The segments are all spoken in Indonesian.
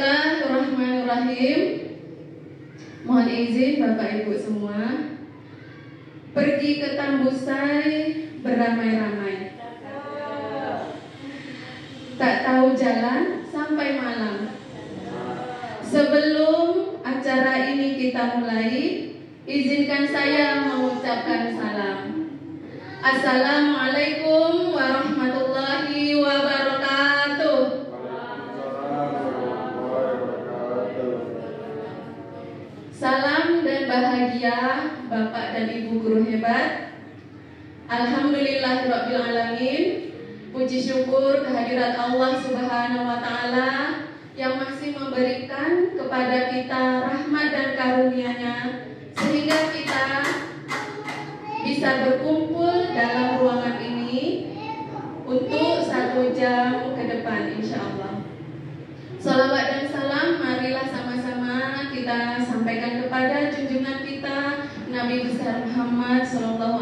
Bismillahirrahmanirrahim. Mohon izin Bapak Ibu semua, pergi ke Tambusai beramai-ramai, tak tahu jalan sampai malam. Sebelum acara ini kita mulai, izinkan saya mengucapkan salam. Assalamualaikum warahmatullahi wabarakatuh. Salam dan bahagia Bapak dan Ibu guru hebat. Alhamdulillahirabbil alamin. Puji syukur kehadirat Allah Subhanahu wa taala yang masih memberikan kepada kita rahmat dan karunia-Nya sehingga kita bisa berkumpul dalam ruangan ini untuk 1 jam ke depan insyaallah. Salawat dan salam marilah sama-sama kita sampaikan kepada junjungan kita Nabi besar Muhammad SAW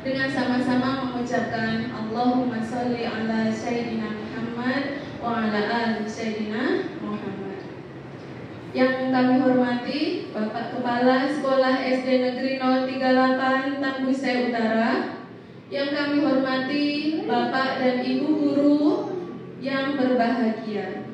dengan sama-sama mengucapkan Allahumma sholli ala Sayyidina Muhammad wa ala ali Sayyidina Muhammad. Yang kami hormati Bapak Kepala Sekolah SD Negeri 038 Tambusai Utara, yang kami hormati Bapak dan Ibu guru yang berbahagia.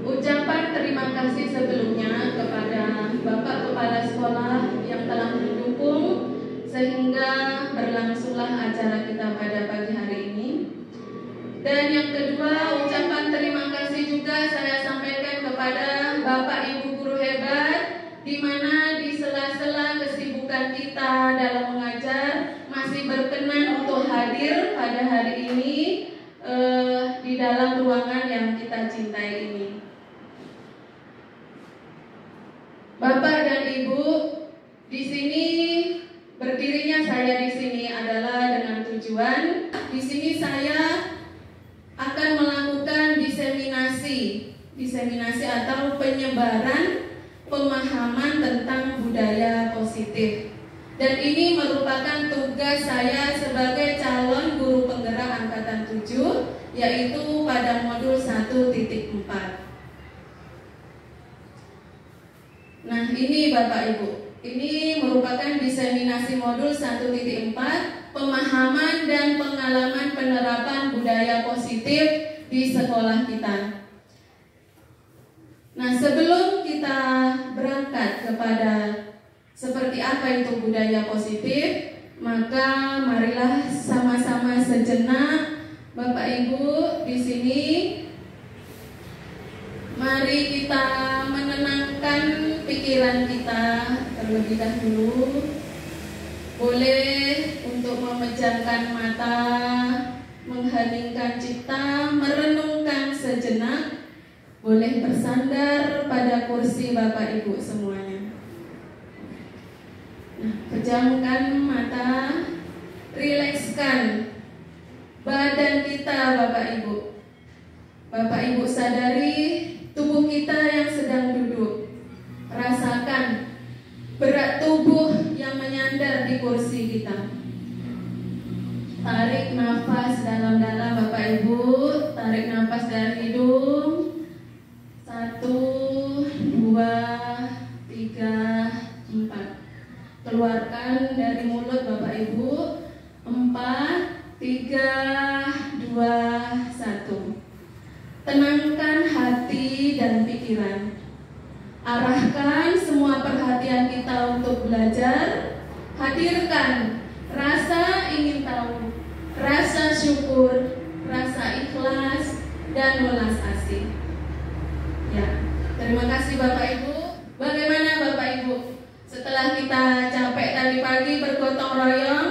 Ucapan terima kasih sebelumnya kepada Bapak Kepala Sekolah yang telah mendukung sehingga berlangsunglah acara kita pada pagi hari ini. Dan yang kedua, ucapan terima kasih juga saya sampaikan kepada Bapak Ibu guru hebat, di mana di sela-sela kesibukan kita dalam mengajar masih berkenan untuk hadir pada hari ini di dalam ruangan yang kita cintai ini. Bapak dan Ibu, di sini berdirinya saya di sini adalah dengan tujuan di sini saya akan melakukan diseminasi atau penyebaran pemahaman tentang budaya positif. Dan ini merupakan tugas saya sebagai calon guru penggerak angkatan 7, yaitu pada modul 1.4. Nah, ini Bapak Ibu, ini merupakan diseminasi modul 1.4, pemahaman dan pengalaman penerapan budaya positif di sekolah kita. Nah, sebelum kita berangkat kepada seperti apa itu budaya positif, maka marilah sama-sama sejenak Bapak Ibu di sini, mari kita menenangkan pikiran kita terlebih dahulu. Boleh untuk memejamkan mata, mengheningkan cipta, merenungkan sejenak. Boleh bersandar pada kursi Bapak Ibu semuanya. Nah, pejamkan mata, rilekskan badan kita Bapak Ibu. Bapak Ibu sadari tubuh kita yang sedang duduk. Rasakan berat tubuh yang menyandar di kursi kita. Tarik nafas dalam-dalam Bapak Ibu. Tarik nafas dari hidung. 1, 2, 3, 4. Keluarkan dari mulut Bapak Ibu. 4, 3, 2, 1. Tenangkan hati dan pikiran. Arahkan semua perhatian kita untuk belajar. Hadirkan rasa ingin tahu, rasa syukur, rasa ikhlas, dan welas asih. Ya, terima kasih Bapak Ibu. Bagaimana Bapak Ibu? Setelah kita capek tadi pagi bergotong royong,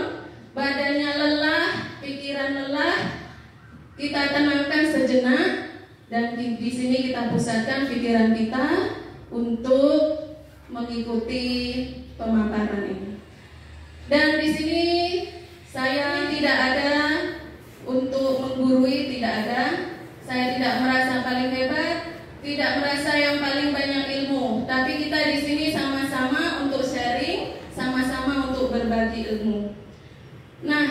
badannya lelah, pikiran lelah, kita tenangkan sejenak. Dan di sini kita pusatkan pikiran kita untuk mengikuti pemaparan ini. Dan di sini saya tidak ada untuk menggurui, tidak ada. Saya tidak merasa paling hebat, tidak merasa yang paling banyak ilmu. Tapi kita di sini sama-sama untuk sharing, sama-sama untuk berbagi ilmu. Nah,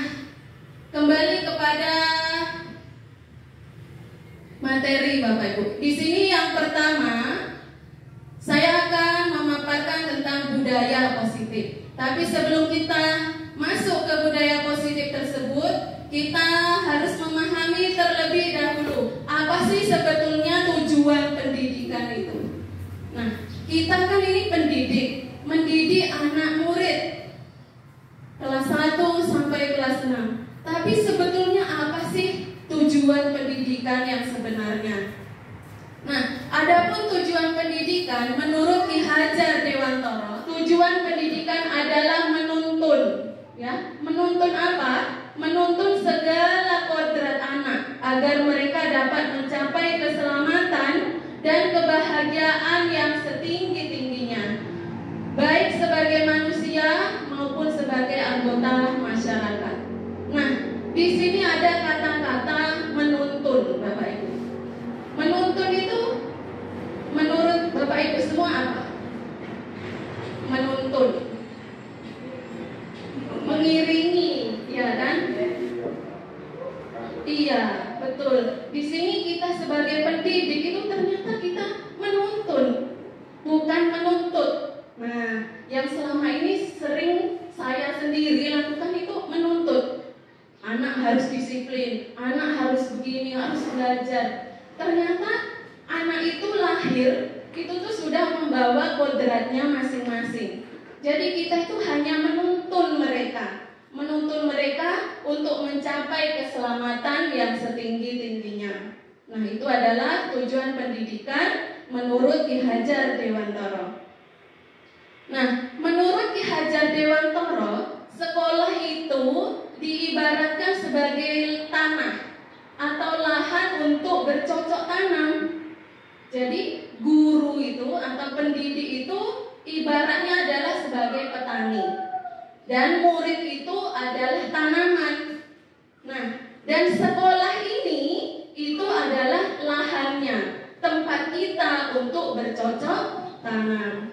kembali kepada materi Bapak Ibu. Di sini yang pertama saya akan memaparkan tentang budaya positif. Tapi sebelum kita masuk ke budaya positif tersebut, kita harus memahami terlebih dahulu apa sih sebetulnya tujuan pendidikan itu. Nah, kita kan ini mendidik anak murid kelas 1 sampai kelas 6. Tapi sebetulnya apa sih tujuan pendidikan yang sebenarnya? Nah, adapun tujuan pendidikan menurut Ki Hajar Dewantara, tujuan pendidikan adalah menuntun, ya. Menuntun apa? Menuntun segala kodrat anak agar mereka dapat mencapai keselamatan dan kebahagiaan yang setinggi-tingginya, baik sebagai manusia maupun sebagai anggota masyarakat. Nah, di sini ada kata-kata menuntun, Bapak Ibu. Menuntun itu menurut Bapak Ibu semua apa? Menuntun, mengiringi, ya kan? Iya, betul. Di sini kita sebagai pendidik itu ternyata kita menuntun, bukan menuntut. Nah, yang selama ini sering saya sendiri lakukan itu menuntut. Anak harus disiplin, anak harus begini, harus belajar. Ternyata anak itu lahir, itu tuh sudah membawa kodratnya masing-masing. Jadi kita itu hanya menuntun mereka untuk mencapai keselamatan yang setinggi-tingginya. Nah, itu adalah tujuan pendidikan menurut Ki Hajar Dewantara. Nah, menurut Ki Hajar Dewantara, sekolah itu diibaratkan sebagai tanah atau lahan untuk bercocok tanam. Jadi guru itu atau pendidik itu ibaratnya adalah sebagai petani, dan murid itu adalah tanaman. Nah, dan sekolah ini itu adalah lahannya, tempat kita untuk bercocok tanam.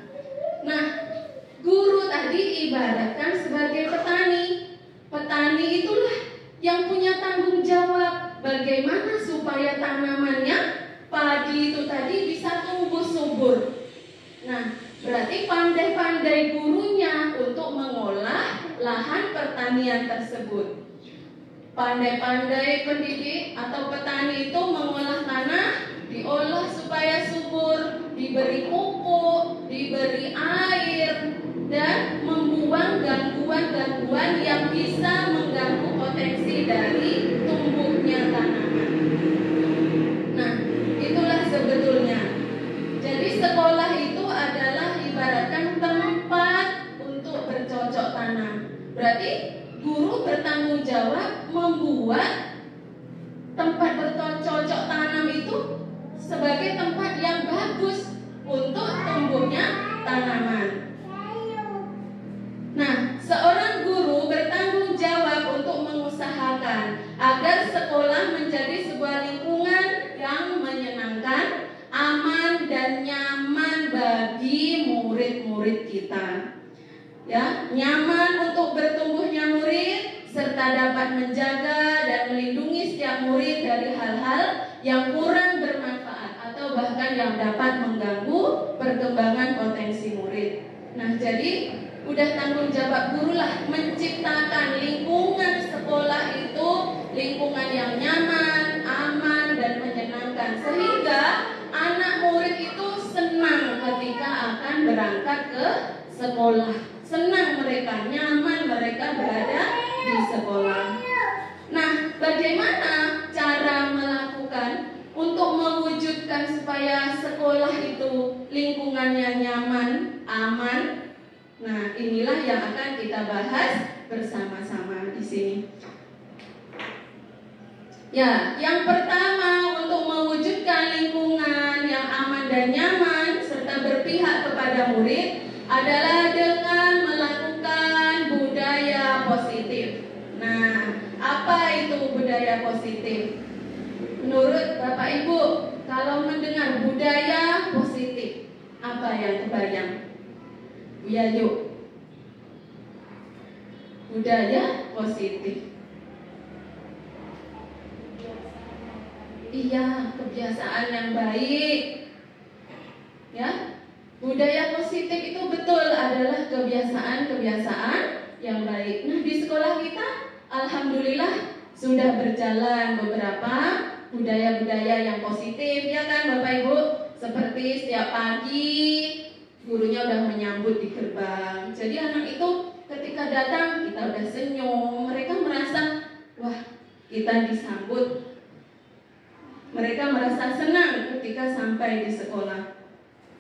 Nah, guru tadi ibaratkan sebagai petani. Petani itulah yang punya tanggung jawab bagaimana supaya tanamannya, padi itu tadi bisa tumbuh subur. Nah, berarti pandai-pandai gurunya untuk mengolah lahan pertanian tersebut. Pandai-pandai pendidik atau petani itu mengolah tanah, diolah supaya subur, diberi pupuk, diberi air, dan membuang gangguan-gangguan yang bisa mengganggu potensi dari tumbuhnya tanaman. Nah, itulah sebetulnya. Jadi sekolah itu adalah ibaratkan tempat untuk bercocok tanam. Berarti guru bertanggung jawab membuat tempat bercocok tanam itu sebagai tempat yang bagus untuk tumbuhnya tanaman. Nah, seorang guru bertanggung jawab untuk mengusahakan agar sekolah menjadi sebuah lingkungan yang menyenangkan, aman dan nyaman bagi murid-murid kita. Ya, nyaman untuk bertumbuhnya murid serta dapat menjaga dan melindungi setiap murid dari hal-hal yang kurang bermanfaat atau bahkan yang dapat mengganggu perkembangan potensi murid. Nah, jadi udah tanggung jawab guru lah menciptakan lingkungan sekolah itu lingkungan yang nyaman, aman dan menyenangkan sehingga anak murid itu senang ketika akan berangkat ke sekolah. Senang mereka, nyaman mereka berada di sekolah. Nah, bagaimana cara melakukan untuk mewujudkan supaya sekolah itu lingkungannya nyaman, aman? Nah, inilah yang akan kita bahas bersama-sama di sini. Ya, yang pertama untuk mewujudkan lingkungan yang aman dan nyaman serta berpihak kepada murid adalah dengan melakukan budaya positif. Nah, apa itu budaya positif? Menurut Bapak Ibu, kalau mendengar budaya positif, apa yang kebayang? Ya, yuk. Budaya positif. Iya, kebiasaan yang baik. Ya, budaya positif itu betul adalah kebiasaan-kebiasaan yang baik. Nah, di sekolah kita alhamdulillah sudah berjalan beberapa budaya-budaya yang positif, ya kan Bapak Ibu? Seperti setiap pagi gurunya udah menyambut di gerbang. Jadi anak itu ketika datang kita udah senyum, mereka merasa wah, kita disambut. Mereka merasa senang ketika sampai di sekolah.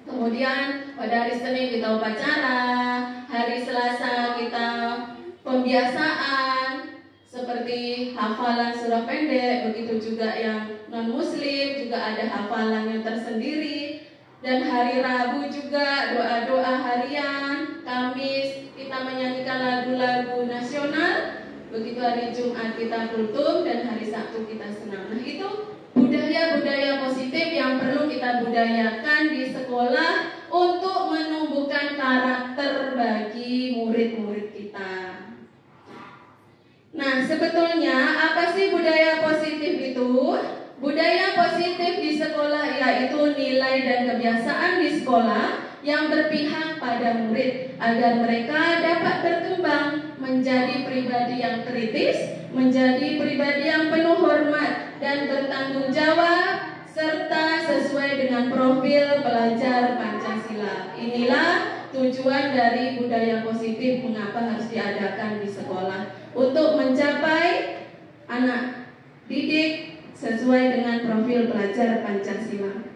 Kemudian pada hari Senin kita upacara, hari Selasa kita pembiasaan seperti hafalan surah pendek, begitu juga yang non-muslim juga ada hafalannya tersendiri. Dan hari Rabu juga doa-doa harian, Kamis kita menyanyikan lagu-lagu nasional, begitu hari Jumat kita kultum, dan hari Sabtu kita senam. Nah, itu budaya-budaya positif yang perlu kita budayakan di sekolah untuk menumbuhkan karakter bagi murid-murid kita. Nah, sebetulnya apa sih budaya positif itu? Budaya positif di sekolah yaitu nilai dan kebiasaan di sekolah yang berpihak pada murid agar mereka dapat berkembang menjadi pribadi yang kritis, menjadi pribadi yang penuh hormat dan bertanggung jawab, serta sesuai dengan profil pelajar Pancasila. Inilah tujuan dari budaya positif mengapa harus diadakan di sekolah, untuk mencapai anak didik sesuai dengan profil pelajar Pancasila.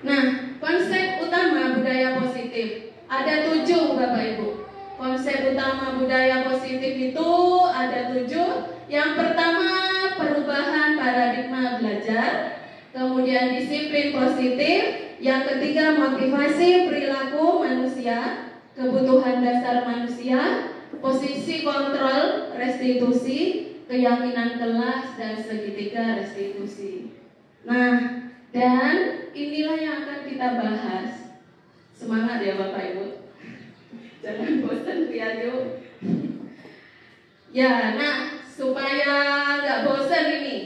Nah, konsep utama budaya positif ada 7 Bapak Ibu. Konsep utama budaya positif itu ada 7. Yang pertama, perubahan paradigma belajar. Kemudian disiplin positif. Yang ketiga, motivasi perilaku manusia, kebutuhan dasar manusia, posisi kontrol, restitusi, keyakinan kelas, dan segitiga restitusi. Nah, dan inilah yang akan kita bahas. Semangat ya Bapak Ibu. Jangan bosan lihat yuk. Ya, nah supaya nggak bosan ini,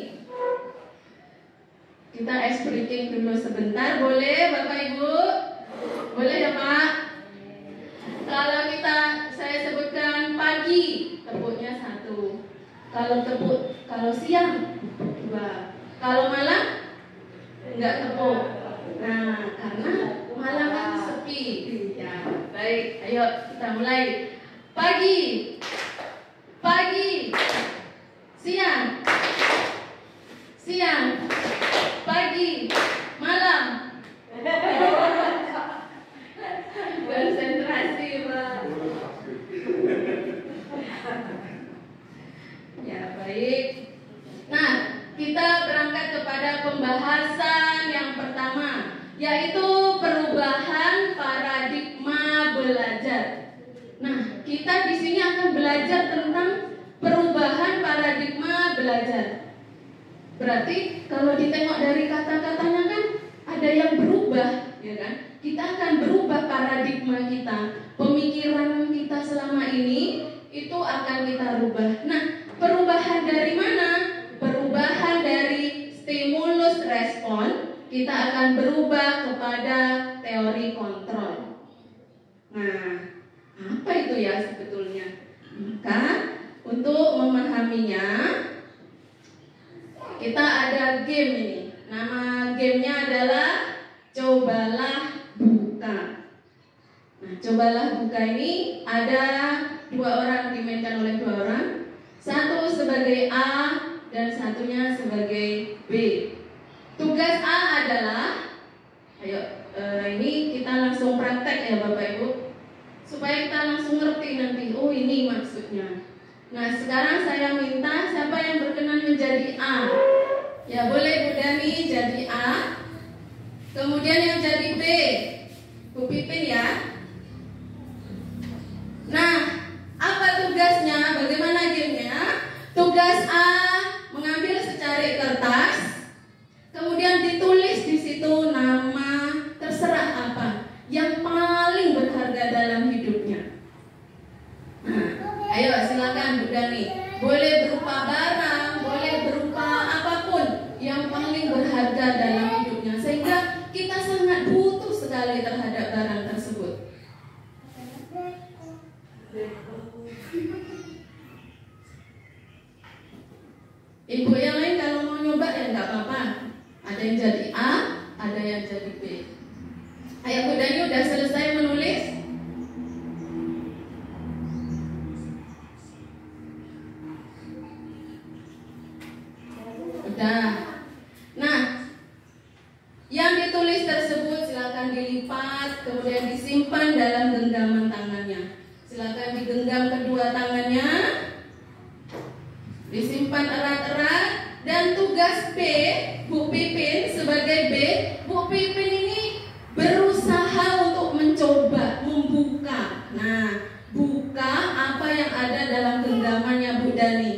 kita ice breaking dulu sebentar, boleh Bapak Ibu? Boleh ya Pak? Kalau saya sebutkan pagi, tepuknya 1. Kalau siang 2. Kalau malam enggak tepuk. Nah, karena malam kan sepi. Ya, baik. Ayo kita mulai. Pagi. Pagi. Siang. Siang. Pagi. Malam. Konsentrasi, Pak. Ya, baik. Nah, kita berangkat kepada pembahasan yang pertama, yaitu perubahan paradigma belajar. Nah, kita di sini akan belajar tentang perubahan paradigma belajar. Berarti kalau ditengok dari kata-katanya kan ada yang berubah, ya kan? Kita akan berubah paradigma kita, pemikiran kita selama ini itu akan kita rubah. Nah, perubahan dari mana? Perubahan dari stimulus respon, kita akan berubah kepada teori kontrol. Nah, apa itu ya sebetulnya? Maka untuk memahaminya, kita ada game ini. Nama gamenya adalah Cobalah Buka. Nah, Cobalah Buka ini ada 2 orang, dimainkan oleh 2 orang. Satu sebagai A dan satunya sebagai B. Tugas A adalah, ini kita langsung praktek ya Bapak Ibu, supaya kita langsung ngerti nanti, oh ini maksudnya. Nah, sekarang saya minta siapa yang berkenan menjadi A. Ya, boleh Bu Dani jadi A. Kemudian yang jadi B, Bu Pipin ya. Nah, apa tugasnya? Bagaimana gamenya? Tugas A mengambil secari kertas, kemudian ditulis di situ nama terserah apa yang paling berharga dalam hidupnya. Nah, ayo silakan Bu Dani. Boleh berupa barang, boleh berupa apapun yang paling sekali terhadap barang tersebut. Ibu yang lain kalau mau nyoba ya nggak apa-apa. Ada yang jadi A, ada yang jadi B. Ayah Bu Dani udah selesai menulis? Udah. Nah, yang ditulis tersebut silakan dilipat, kemudian disimpan dalam genggaman tangannya. Silakan digenggam kedua tangannya, disimpan erat-erat. Dan tugas B, Bu Pipin sebagai B, Bu Pipin ini berusaha untuk mencoba membuka. Nah, buka apa yang ada dalam genggamannya Bu Dani.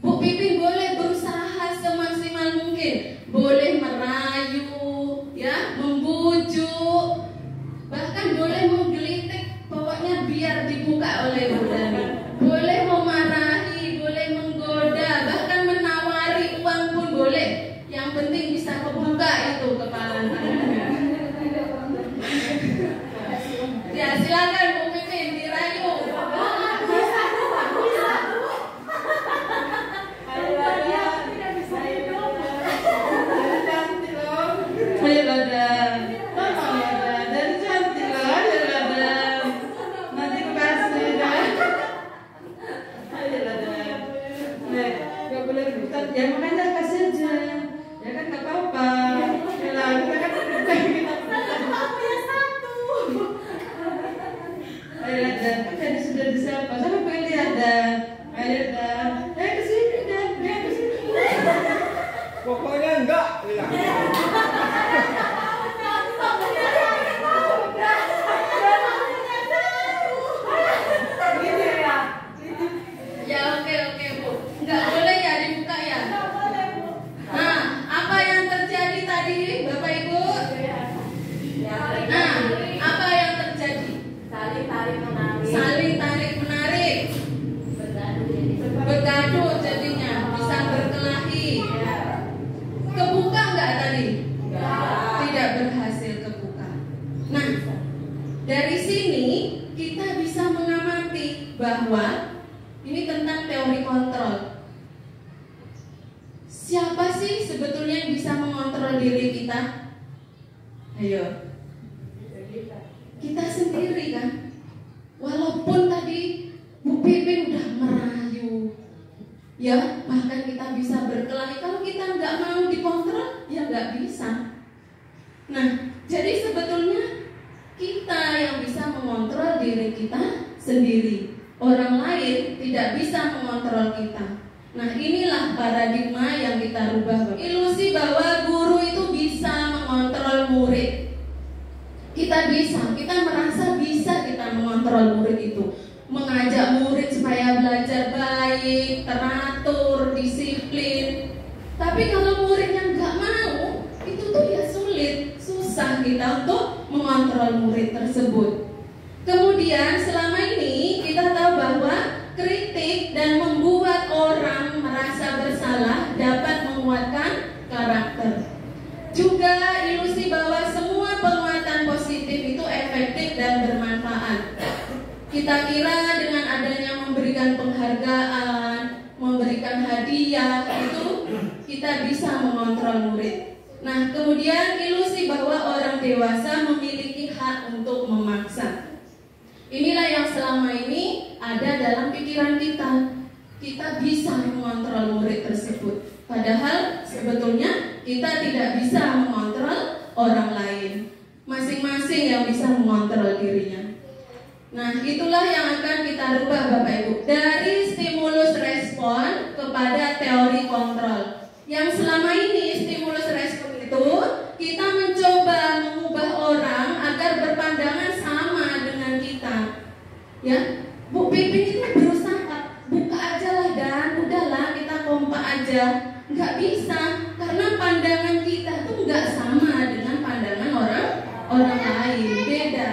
Bu Pipin boleh berusaha semaksimal mungkin, boleh merayu, ya, membujuk, bahkan boleh menggelitik, pokoknya biar dibuka oleh Bu Dani. Boleh memarahi, boleh menggoda, bahkan menawari uang pun boleh. Yang penting bisa kebuka itu kepala tangannya. Ya, silakan Bu Pipin dirayu. Ya makanya kasih aja, ya kan nggak apa-apa. Yalah, kita kan aku yang satu. Ayo dan kan sudah disapa. Siapa pengen lihat dan? Ayo dan, kesini dan, kesini. Pokoknya enggak. Ya oke Bu, nggak boleh ya dibuka ya. Nah, apa yang terjadi tadi Bapak Ibu? Nah, apa yang terjadi? Saling tarik menarik. Saling tarik menarik, bergaduh jadinya, bisa berkelahi. Kebuka nggak tadi? Tidak berhasil kebuka. Nah, dari sini kita bisa mengamati bahwa ini tentang teori kontrol. Siapa sih sebetulnya yang bisa mengontrol diri kita? Ayo. Kita sendiri kan. Walaupun tadi Bu Pipin udah merayu, ya bahkan kita bisa berkelahi. Kalau kita nggak mau dikontrol, ya nggak bisa. Nah, jadi sebetulnya kita yang bisa mengontrol diri kita sendiri. Orang lain tidak bisa mengontrol kita. Nah, inilah paradigma yang kita rubah. Ilusi bahwa guru itu bisa mengontrol murid. Kita bisa, kita merasa bisa kita mengontrol murid itu. Mengajak murid supaya belajar baik, teratur, disiplin. Tapi kalau muridnya nggak mau, itu tuh ya sulit, susah kita untuk mengontrol murid tersebut. Kemudian selama ini kita tahu bahwa kritik dan membuat orang merasa bersalah dapat menguatkan karakter. Juga ilusi bahwa semua penguatan positif itu efektif dan bermanfaat. Kita kira dengan adanya memberikan penghargaan, memberikan hadiah, itu kita bisa mengontrol murid. Nah, kemudian ilusi bahwa orang dewasa memiliki hak untuk memaksa. Inilah yang selama ini ada dalam pikiran kita. Kita bisa mengontrol murid tersebut. Padahal sebetulnya kita tidak bisa mengontrol orang lain. Masing-masing yang bisa mengontrol dirinya. Nah, itulah yang akan kita rubah Bapak Ibu. Dari stimulus respon kepada teori kontrol. Yang selama ini stimulus respon itu kita mencoba mengubah orang agar berpandangan sama dengan kita. Ya, Bu Pipin itu berusaha buka aja lah dan udahlah kita kompak aja. Nggak bisa, karena pandangan kita tuh nggak sama dengan pandangan orang lain, beda.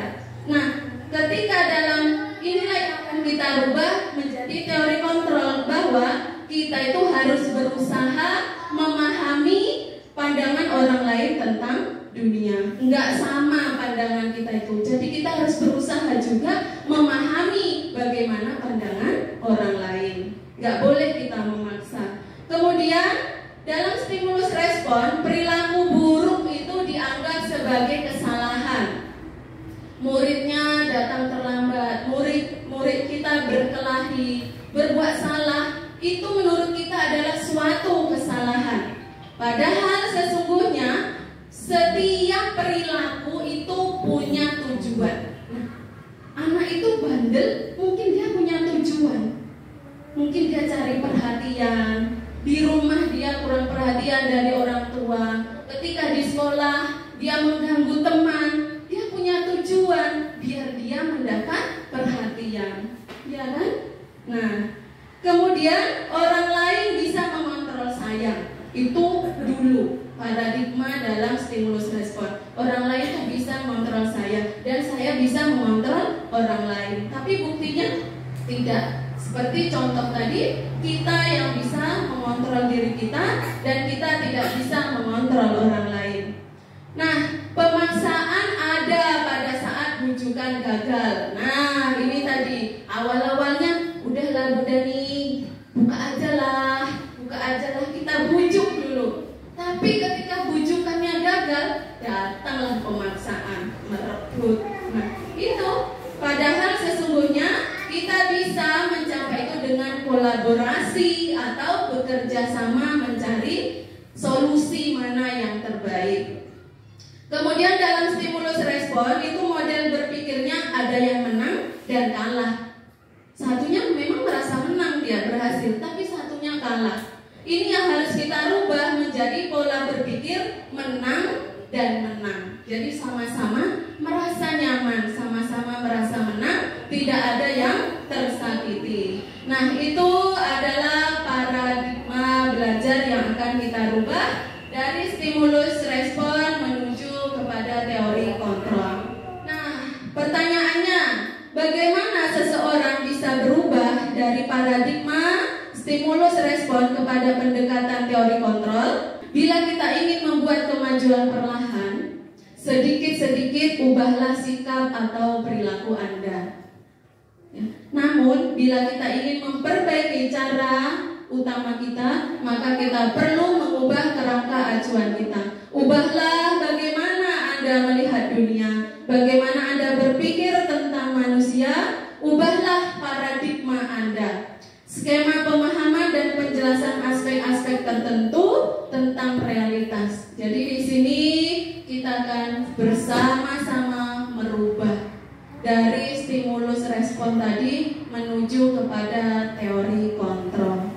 Nah, ketika dalam inilah yang akan kita rubah menjadi teori kontrol, bahwa kita itu harus berusaha memahami pandangan orang lain tentang dunia. Enggak sama pandangan kita itu. Jadi kita harus berusaha juga memahami bagaimana pandangan orang lain. Enggak boleh kita memaksa. Kemudian dalam stimulus respon, perilaku buruk itu dianggap sebagai kesalahan. Muridnya datang terlambat, murid kita berkelahi, berbuat salah, itu menurut kita adalah suatu kesalahan. Padahal sesungguhnya setiap perilaku itu punya tujuan. Nah, anak itu bandel, mungkin dia punya tujuan. Mungkin dia cari perhatian, di rumah dia kurang perhatian dari orang tua. Ketika di sekolah dia mengganggu teman, dia punya tujuan biar dia mendapat perhatian, ya kan? Nah, kemudian orang lain bisa mengontrol saya. Itu dulu paradigma dalam stimulus respon. Orang lain tuh bisa mengontrol saya dan saya bisa mengontrol orang lain. Tapi buktinya tidak. Seperti contoh tadi, kita yang bisa mengontrol diri kita dan kita tidak bisa mengontrol orang lain. Nah, pemaksaan ada pada saat bujukan gagal. Nah, ini tadi awal-awalnya udahlah Bu Dani, buka aja lah, kita bujuk dulu. Tapi ketika bujukannya gagal, datanglah pemaksaan, merebut. Nah, itu padahal sesungguhnya kita bisa mencapai itu dengan kolaborasi atau bekerja sama mencari solusi mana yang terbaik. Kemudian dalam stimulus respon itu model berpikirnya ada yang menang dan kalah. Satunya memang merasa menang, dia berhasil, tapi satunya kalah. Ini yang harus kita rubah menjadi pola berpikir menang dan menang. Jadi sama-sama merasa nyaman, sama-sama merasa menang, tidak ada yang tersakiti. Nah, itu adalah paradigma belajar yang akan kita rubah dari stimulus respon menuju kepada teori kontrol. Nah, pertanyaannya, bagaimana seseorang bisa berubah dari paradigma stimulus respon kepada pendekatan teori kontrol? Bila kita ingin membuat kemajuan perlahan, sedikit-sedikit ubahlah sikap atau perilaku Anda. Ya. Namun, bila kita ingin memperbaiki cara utama kita, maka kita perlu mengubah kerangka acuan kita. Ubahlah bagaimana Anda melihat dunia, bagaimana Anda berpikir tentang manusia, ubahlah paradigma Anda. Skema pemahaman dan penjelasan aspek-aspek tertentu tentang realitas. Jadi di sini kita akan bersama-sama merubah dari stimulus respon tadi menuju kepada teori kontrol.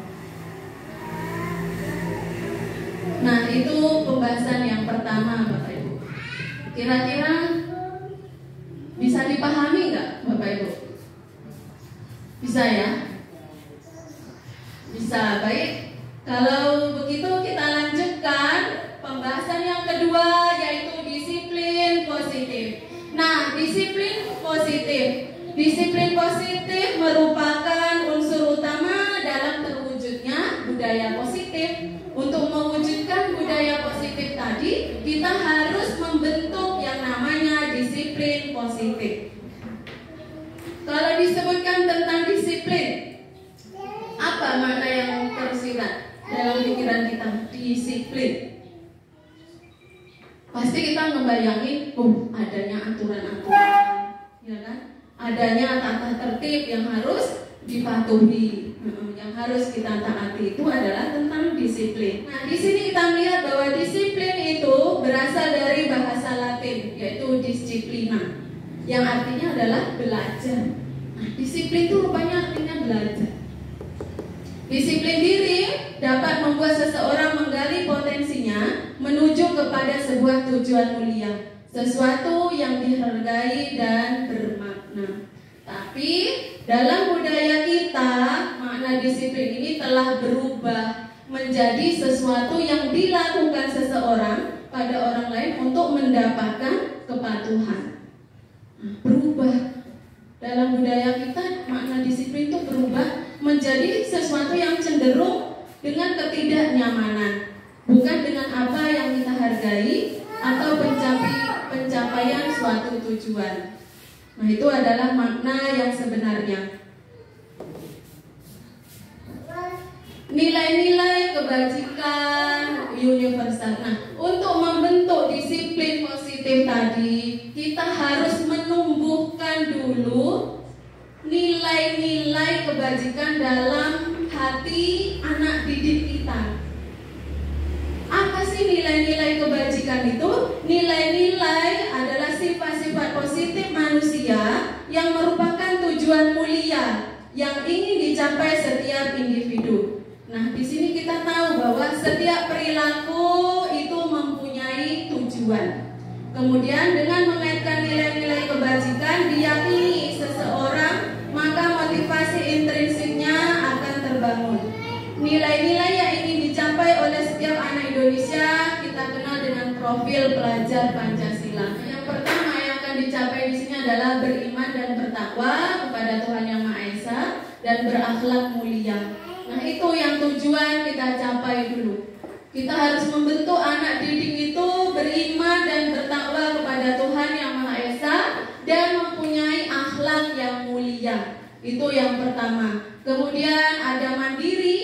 Nah, itu pembahasan yang pertama, Bapak Ibu. Kira-kira bisa dipahami nggak, Bapak Ibu? Bisa ya? Bisa, baik. Kalau begitu kita lanjutkan pembahasan yang kedua, yaitu disiplin positif. Nah, disiplin positif merupakan unsur utama dalam terwujudnya budaya positif. Untuk mewujudkan budaya positif tadi, kita harus membentuk yang namanya disiplin positif. Kalau disebutkan tentang disiplin, apa makna yang tersirat dalam pikiran kita? Disiplin. Pasti kita ngebayangin, adanya aturan-aturan, ya kan? Adanya tata tertib yang harus dipatuhi, yang harus kita taati, itu adalah tentang disiplin. Nah, di sini kita melihat bahwa disiplin itu berasal dari bahasa Latin, yaitu disciplina, yang artinya adalah belajar. Nah, disiplin itu rupanya artinya belajar. Disiplin diri dapat membuat seseorang menggali potensinya menuju kepada sebuah tujuan mulia, sesuatu yang dihargai dan bermakna. Tapi dalam budaya kita, makna disiplin ini telah berubah menjadi sesuatu yang dilakukan seseorang pada orang lain untuk mendapatkan kepatuhan. Berubah. Dalam budaya kita, makna disiplin itu berubah menjadi sesuatu yang cenderung dengan ketidaknyamanan, bukan dengan apa yang kita hargai, atau pencapaian suatu tujuan. Nah, itu adalah makna yang sebenarnya. Nilai-nilai kebajikan universal. Nah, untuk membentuk disiplin positif tadi, kita harus menumbuhkan dulu nilai-nilai kebajikan dalam hati anak didik kita. Apa sih nilai-nilai kebajikan itu? Nilai-nilai adalah sifat-sifat positif manusia yang merupakan tujuan mulia yang ingin dicapai setiap individu. Nah, di sini kita tahu bahwa setiap perilaku itu mempunyai tujuan. Kemudian dengan mengaitkan nilai-nilai kebajikan diyakini seseorang, maka motivasi intrinsiknya akan terbangun. Nilai-nilai yang ingin dicapai oleh setiap anak Indonesia kita kenal dengan profil pelajar Pancasila. Yang pertama yang akan dicapai di sini adalah beriman dan bertakwa kepada Tuhan Yang Maha Esa dan berakhlak mulia. Nah, itu yang tujuan kita capai dulu. Kita harus membentuk anak didik itu beriman dan bertakwa kepada Tuhan Yang Maha Esa dan mempunyai akhlak yang mulia. Itu yang pertama. Kemudian ada mandiri,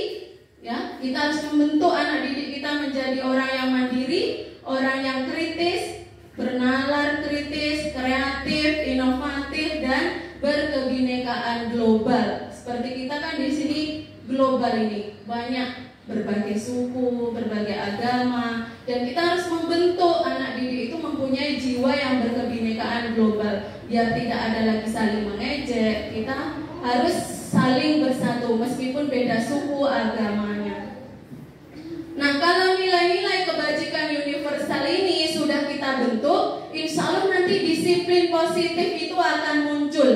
ya. Kita harus membentuk anak didik kita menjadi orang yang mandiri, orang yang kritis, bernalar kritis, kreatif, inovatif dan berkebinekaan global. Seperti kita kan di sini global ini banyak berbagai suku, berbagai agama, dan kita harus membentuk anak didik itu mempunyai jiwa yang berkebinekaan global biar tidak ada lagi saling mengejek. Kita harus saling bersatu meskipun beda suku agamanya. Nah, kalau nilai-nilai kebajikan universal ini sudah kita bentuk, insya Allah nanti disiplin positif itu akan muncul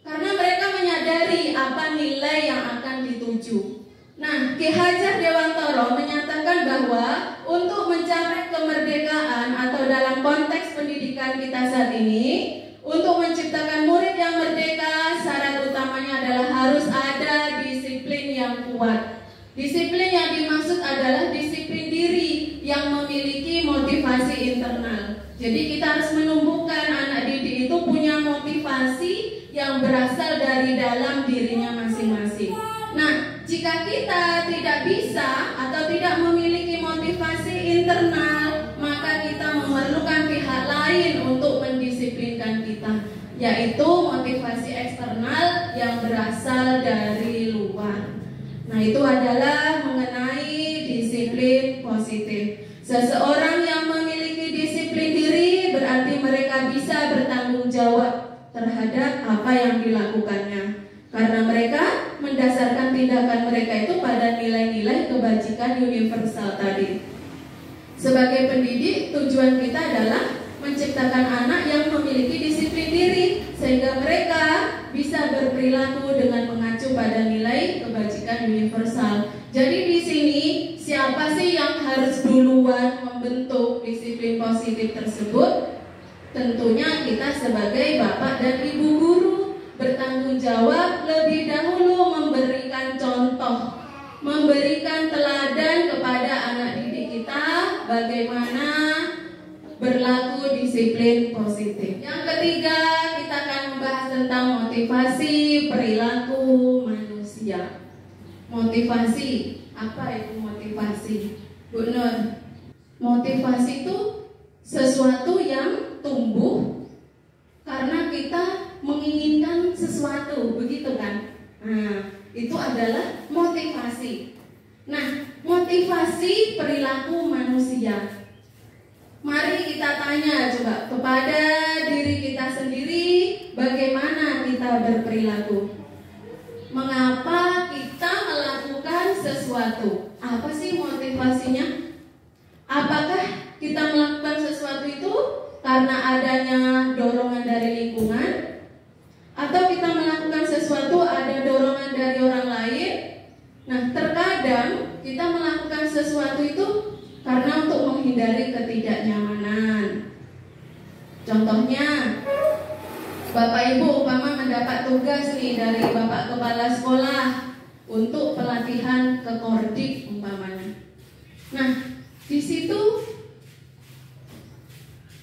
karena mereka menyadari apa nilai yang akan dituju. Nah, Ki Hajar Dewantara menyatakan bahwa untuk mencapai kemerdekaan atau dalam konteks pendidikan kita saat ini, untuk menciptakan murid yang merdeka, syarat utamanya adalah harus ada disiplin yang kuat. Disiplin yang dimaksud adalah disiplin diri yang memiliki motivasi internal. Jadi kita harus menumbuhkan anak didik itu punya motivasi yang berasal dari dalam dirinya masing-masing. Nah, jika kita tidak bisa atau tidak memiliki motivasi internal, maka kita memerlukan pihak lain untuk mendisiplinkan kita, yaitu motivasi eksternal yang berasal dari luar. Nah, itu adalah mengenai disiplin positif. Seseorang yang memiliki disiplin diri berarti mereka bisa bertanggung jawab terhadap apa yang dilakukannya, karena mereka mendasarkan tindakan mereka itu pada nilai-nilai kebajikan universal tadi. Sebagai pendidik, tujuan kita adalah menciptakan anak yang memiliki disiplin diri sehingga mereka bisa berperilaku dengan mengacu pada nilai kebajikan universal. Jadi di sini siapa sih yang harus duluan membentuk disiplin positif tersebut? Tentunya kita sebagai bapak dan ibu guru bertanggung jawab lebih dahulu memberikan contoh, memberikan teladan kepada anak didik kita bagaimana berlaku disiplin positif. Yang ketiga, kita akan membahas tentang motivasi perilaku manusia. Motivasi, apa itu motivasi? Bu Nur, motivasi itu sesuatu yang tumbuh karena kita menginginkan sesuatu, begitu kan? Nah, itu adalah motivasi. Nah, motivasi perilaku manusia. Mari kita tanya coba kepada diri kita sendiri, bagaimana kita berperilaku? Mengapa kita melakukan sesuatu? Apa sih motivasinya? Apakah kita melakukan sesuatu itu karena adanya dorongan dari lingkungan? Atau kita melakukan sesuatu ada dorongan dari orang lain? Nah, terkadang kita melakukan sesuatu itu karena untuk menghindari ketidaknyamanan. Contohnya, Bapak Ibu umpama mendapat tugas nih dari Bapak Kepala Sekolah untuk pelatihan ke Kordik umpamanya. Nah, di situ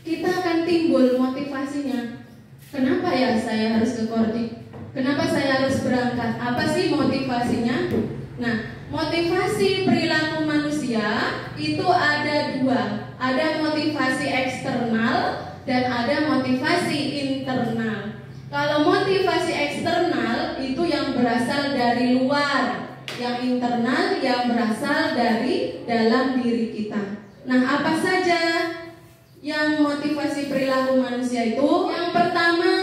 kita akan timbul motivasinya. Kenapa ya saya harus ke Kordik? Kenapa saya harus berangkat? Apa sih motivasinya? Nah, motivasi perilaku manusia itu ada dua. Ada motivasi eksternal dan ada motivasi internal. Kalau motivasi eksternal itu yang berasal dari luar, yang internal yang berasal dari dalam diri kita. Nah, apa saja yang motivasi perilaku manusia itu? Yang pertama,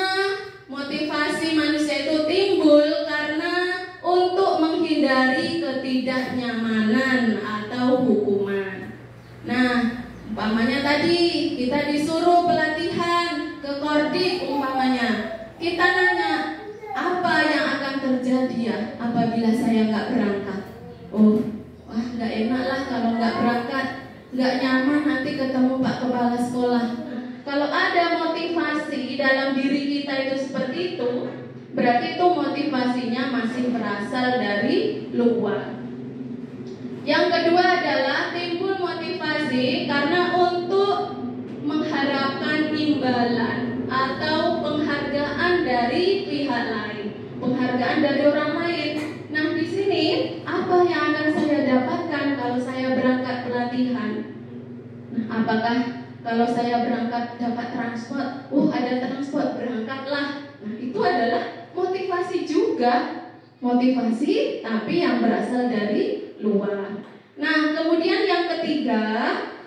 motivasi manusia itu timbul karena untuk menghindari ketidaknyamanan atau hukuman. Nah, umpamanya tadi kita disuruh pelatihan ke Kordik umpamanya. Kita nanya, apa yang akan terjadi ya apabila saya nggak berangkat? Oh, wah nggak enak lah kalau nggak berangkat, nggak nyaman nanti ketemu Pak Kepala Sekolah. Kalau ada motivasi dalam diri kita itu seperti itu, berarti itu motivasinya masih berasal dari luar. Yang kedua adalah timbul motivasi karena untuk mengharapkan imbalan atau penghargaan dari pihak lain, penghargaan dari orang lain. Nah, di sini apa yang akan saya dapatkan kalau saya berangkat pelatihan? Nah, apakah kalau saya berangkat dapat transport? Ada transport, berangkatlah. Nah, itu adalah motivasi juga. Motivasi tapi yang berasal dari luar. Nah, kemudian yang ketiga,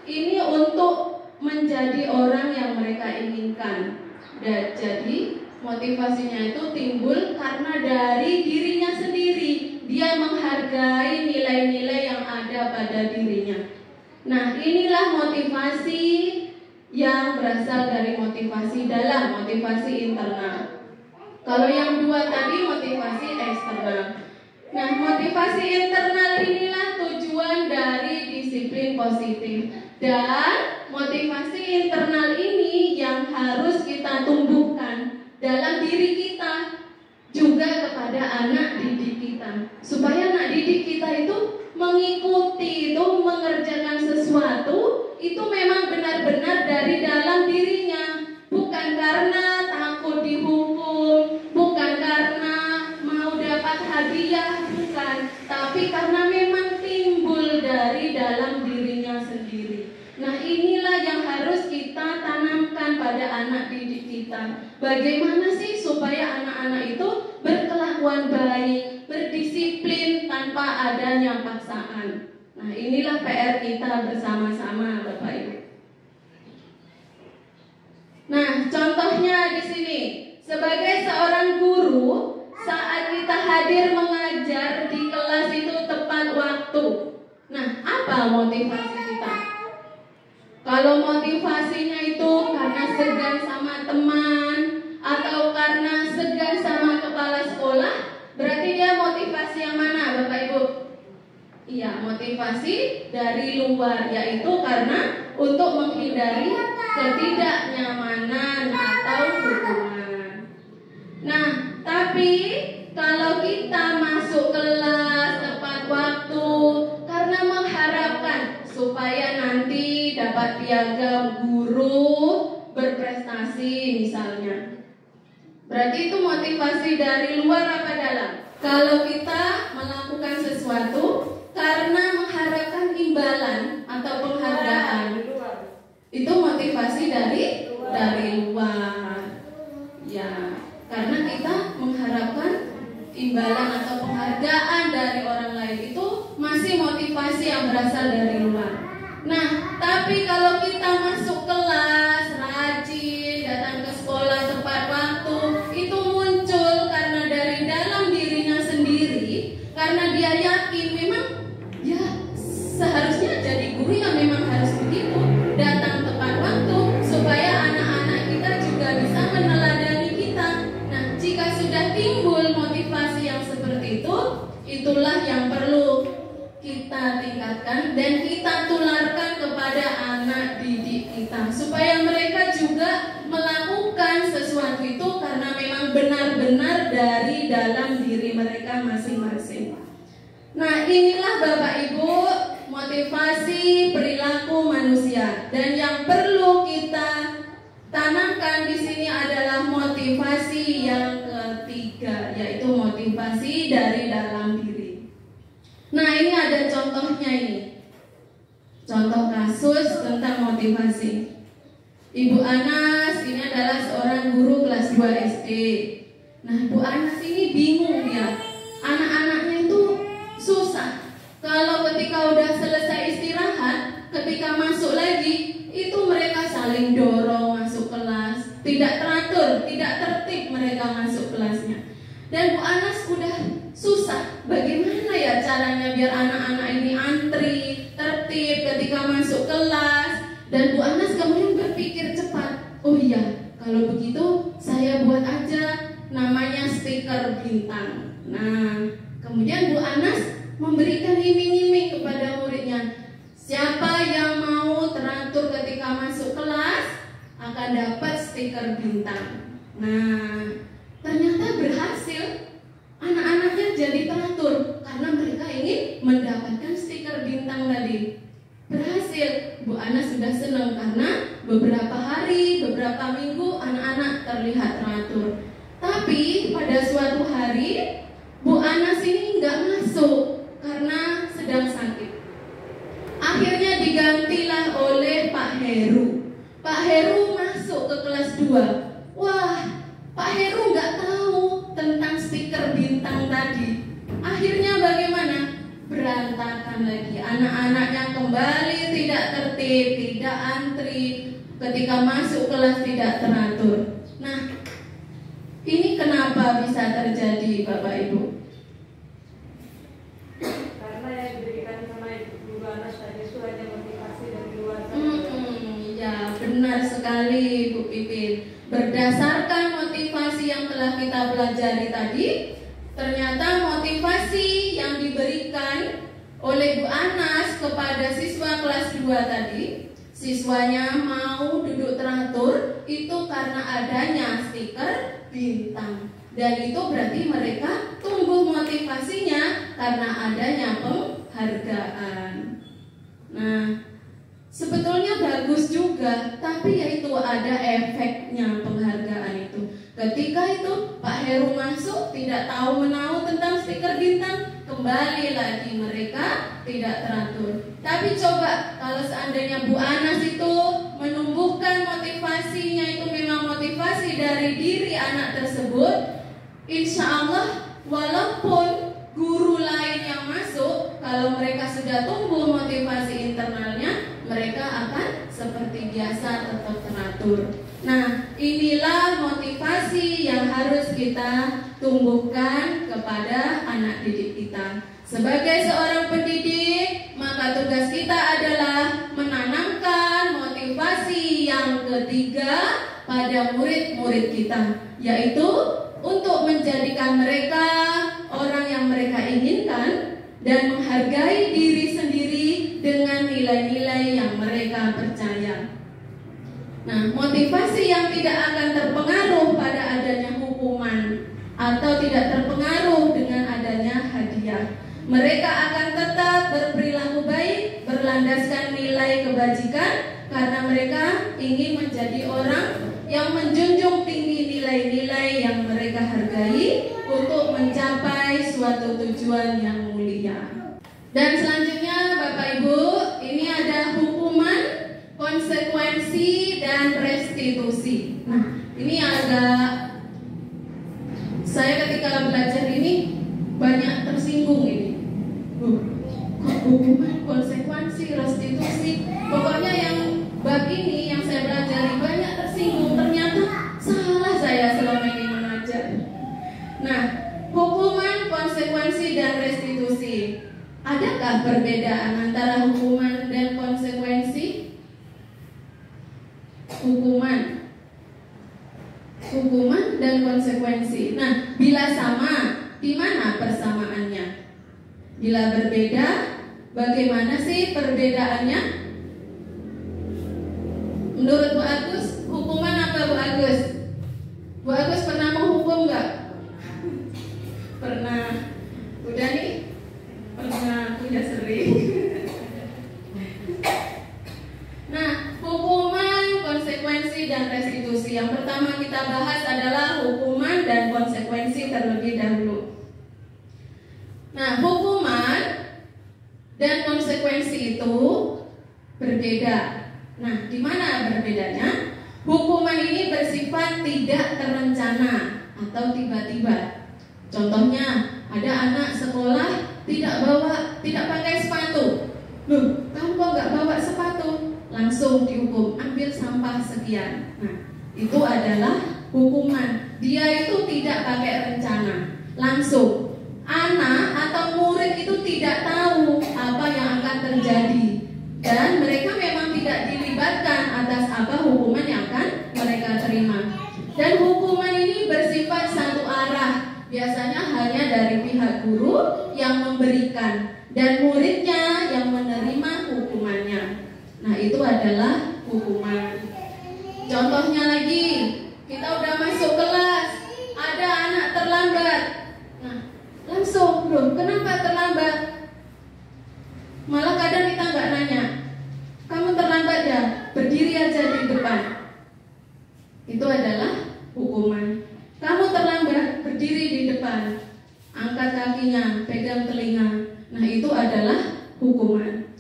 ini untuk menjadi orang yang mereka inginkan. Dan jadi motivasinya itu timbul karena dari dirinya sendiri. Dia menghargai nilai-nilai yang ada pada dirinya. Nah, inilah motivasi yang berasal dari motivasi dalam, motivasi internal. Kalau yang dua tadi motivasi eksternal. Nah, motivasi internal inilah tujuan dari disiplin positif. Dan motivasi internal ini yang harus kita tumbuhkan dalam diri kita, juga kepada anak didik kita, supaya anak didik kita itu mengikuti, itu mengerjakan sesuatu itu memang benar-benar dari dalam dirinya, bukan karena takut dihukum, bukan karena mau dapat hadiah, bukan, tapi karena memang timbul dari dalam dirinya sendiri. Nah, inilah yang harus kita tanamkan pada anak didik kita. Bagaimana sih supaya anak-anak itu berkelakuan baik, berdisiplin tanpa adanya paksaan. Nah, inilah PR kita bersama-sama, Bapak Ibu. Nah, contohnya di sini, sebagai seorang guru, saat kita hadir mengajar di kelas itu tepat waktu. Nah, apa motivasi kita? Kalau motivasinya itu karena segan sama teman atau karena segan sama kepala sekolah, berarti dia motivasi yang mana, Bapak Ibu? Iya, motivasi dari luar, yaitu karena untuk menghindari ketidaknyamanan atau hukuman. Nah, tapi kalau kita masuk kelas tepat waktu karena mengharapkan supaya nanti dapat piagam guru berprestasi misalnya, berarti itu motivasi dari luar apa dalam? Kalau kita melakukan sesuatu karena mengharapkan imbalan atau penghargaan, itu motivasi dari luar. Ya, karena kita mengharapkan imbalan atau penghargaan dari orang lain, itu masih motivasi yang berasal dari luar. Nah, tapi kalau kita masuk kelas, rajin, datang ke sekolah tepat waktu, itu muncul karena dari dalam dirinya sendiri, karena dia yakin memang ya seharusnya jadi guru yang memang harus begitu, datang tepat waktu supaya anak-anak kita juga bisa meneladani kita. Nah, jika sudah timbul motivasi yang seperti itu, itulah yang perlu kita tingkatkan dan kita tularkan kepada anak didik kita, supaya mereka juga melakukan sesuatu itu karena memang benar-benar dari dalam diri mereka masing-masing. Nah, inilah Bapak Ibu motivasi perilaku manusia, dan yang perlu kita motivasi dari dalam diri. Nah, ini ada contohnya ini. Contoh kasus tentang motivasi. Ibu Anas ini adalah seorang guru kelas 2 SD. Nah, Bu Anas ini bingung ya. Anak-anaknya itu susah. Kalau ketika udah selesai istirahat, ketika masuk lagi, itu mereka saling dorong masuk kelas. Tidak teratur, tidak tertib mereka masuk kelasnya. Dan Bu Anas udah susah. Bagaimana ya caranya biar anak-anak ini antri, tertib ketika masuk kelas. Dan Bu Anas kemudian berpikir cepat. Oh iya, kalau begitu saya buat aja namanya stiker bintang. Nah, kemudian Bu Anas memberikan iming-iming kepada muridnya. Siapa yang mau teratur ketika masuk kelas akan dapat stiker bintang. Nah, ternyata berhasil. Anak-anaknya jadi teratur karena mereka ingin mendapatkan stiker bintang tadi. Berhasil. Bu Anas sudah senang karena beberapa hari, beberapa minggu anak-anak terlihat teratur. Tapi pada suatu hari Bu Anas ini nggak masuk karena sedang sakit. Akhirnya digantilah oleh Pak Heru. Pak Heru masuk ke kelas 2. Wah, Pak Heru nggak tahu tentang stiker bintang tadi. Akhirnya bagaimana? Berantakan lagi. Anak-anaknya kembali tidak tertib, tidak antri. Ketika masuk kelas tidak teratur. Nah, ini kenapa bisa terjadi, Bapak Ibu? Karena yang diberikan sama Ibu Anas tadi itu hanya motivasi dari luar. Ya, benar sekali Bu Pipin. Berdasarkan motivasi yang telah kita pelajari tadi, ternyata motivasi yang diberikan oleh Bu Anas kepada siswa kelas 2 tadi, siswanya mau duduk teratur itu karena adanya stiker bintang. Dan itu berarti mereka tumbuh motivasinya karena adanya penghargaan. Nah, sebetulnya bagus juga, tapi yaitu ada efeknya penghargaan itu. Ketika itu Pak Heru masuk tidak tahu menahu tentang stiker bintang, kembali lagi mereka tidak teratur. Tapi coba kalau seandainya Bu Anas itu menumbuhkan motivasinya itu memang motivasi dari diri anak tersebut, insya Allah walaupun guru lain yang masuk, kalau mereka sudah tumbuh motivasi internalnya, mereka akan seperti biasa tetap teratur. Nah, inilah motivasi yang harus kita tumbuhkan kepada anak didik kita. Sebagai seorang pendidik, maka tugas kita adalah menanamkan motivasi yang ketiga pada murid-murid kita, yaitu untuk menjadikan mereka orang yang mereka inginkan dan menghargai diri sendiri dengan nilai-nilai yang mereka percaya. Nah, motivasi yang tidak akan terpengaruh pada adanya hukuman atau tidak terpengaruh dengan adanya hadiah. Mereka akan tetap berperilaku baik, berlandaskan nilai kebajikan, karena mereka ingin menjadi orang yang menjunjung tinggi nilai-nilai yang mereka hargai untuk mencapai suatu tujuan yang mulia. Dan selanjutnya Bapak Ibu, ini ada hukuman, konsekuensi, dan restitusi. Nah, ini agak, saya ketika belajar ini banyak tersinggung ini. Kok hukuman, konsekuensi, restitusi, pokoknya yang bab ini yang saya pelajari banyak tersinggung. Ternyata salah saya selama ini mengajar. Nah, hukuman, konsekuensi, dan restitusi. Adakah perbedaan antara hukuman dan konsekuensi? Hukuman dan konsekuensi. Nah, bila sama, di mana persamaannya? Bila berbeda, bagaimana sih perbedaannya? Menurut Bu Agus, hukuman apa Bu Agus? Bu Agus pernah menghukum nggak? Pernah. Udah nih? Pernah, udah sering. Nah, hukuman, konsekuensi, dan restitusi. Yang pertama kita bahas adalah hukuman dan konsekuensi terlebih dahulu. Nah, hukuman dan konsekuensi itu berbeda. Nah, di mana berbedanya? Hukuman ini bersifat tidak terencana atau tiba-tiba. Contohnya, ada anak sekolah tidak pakai sepatu. Loh, kamu kok nggak bawa sepatu? Langsung dihukum, ambil sampah sekian. Nah, itu adalah hukuman. Dia itu tidak pakai rencana, langsung. Anak atau murid itu tidak tahu apa yang akan terjadi, dan mereka memang tidak dilibatkan atas apa hukuman yang akan mereka terima. Dan hukuman ini bersifat satu arah, biasanya hanya dari pihak guru yang memberikan dan muridnya yang menerima hukumannya. Nah, itu adalah hukuman. Contohnya lagi, kita udah masuk kelas, ada anak terlambat. Nah, langsung, loh, kenapa terlambat? Malah kadang kita nggak nanya, kamu terlambat ya, berdiri aja di depan. Itu adalah hukuman. Kamu terlambat, berdiri di depan, angkat kakinya, pegang telinga. Nah, itu adalah hukuman.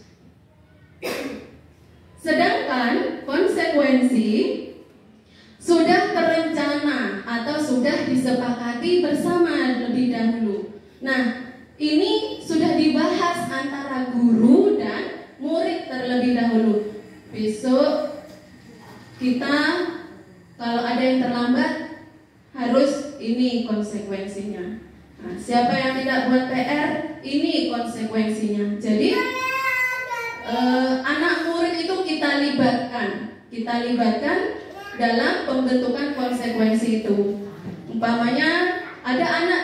Sedangkan konsekuensi sudah terencana atau sudah disepakati bersama lebih dahulu. Nah, ini sudah dibahas antara guru dan murid terlebih dahulu. Besok kita kalau ada yang terlambat harus ini konsekuensinya. Nah, siapa yang tidak buat PR, ini konsekuensinya. Jadi anak murid itu kita libatkan dalam pembentukan konsekuensi itu. Umpamanya ada anak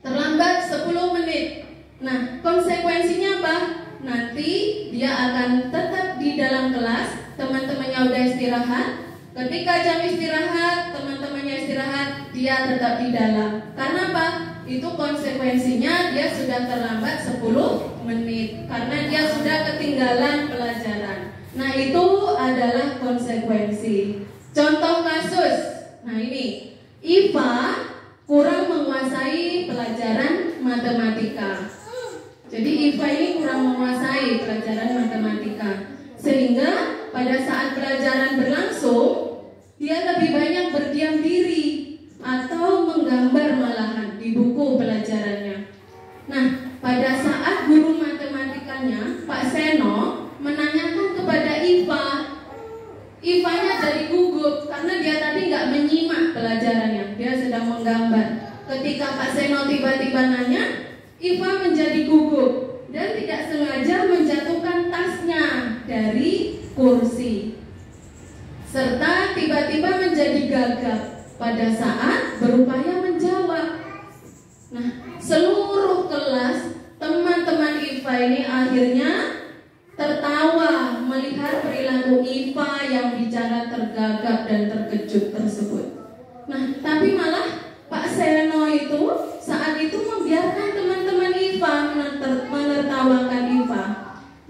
terlambat 10 menit. Nah, konsekuensinya apa? Nanti dia akan tetap di dalam kelas, teman-temannya udah istirahat. Ketika jam istirahat, teman-temannya istirahat, dia tetap di dalam. Karena apa? Itu konsekuensinya dia sudah terlambat 10 menit karena dia sudah ketinggalan pelajaran. Nah, itu adalah konsekuensi. Contoh kasus. Nah, ini IPA kurang menguasai pelajaran matematika. Jadi IPA ini kurang menguasai pelajaran matematika, sehingga pada saat pelajaran berlangsung dia lebih banyak berdiam diri atau menggambar malahan di buku pelajarannya. Nah, pada saat guru matematikanya Pak Seno menanyakan kepada IPA-nya jadi gugup karena dia tadi nggak menyimak pelajarannya, dia sedang menggambar. Ketika Pak Seno tiba-tiba nanya, IPA menjadi gugup dan tidak sengaja menjatuhkan tasnya dari kursi, serta tiba-tiba menjadi gagap pada saat berupaya menjawab. Nah, seluruh kelas teman-teman IPA ini akhirnya tertawa melihat perilaku IPA yang bicara tergagap dan terkejut tersebut. Nah, tapi malah Pak Seno itu saat itu membiarkan teman-teman IPA menertawakan IPA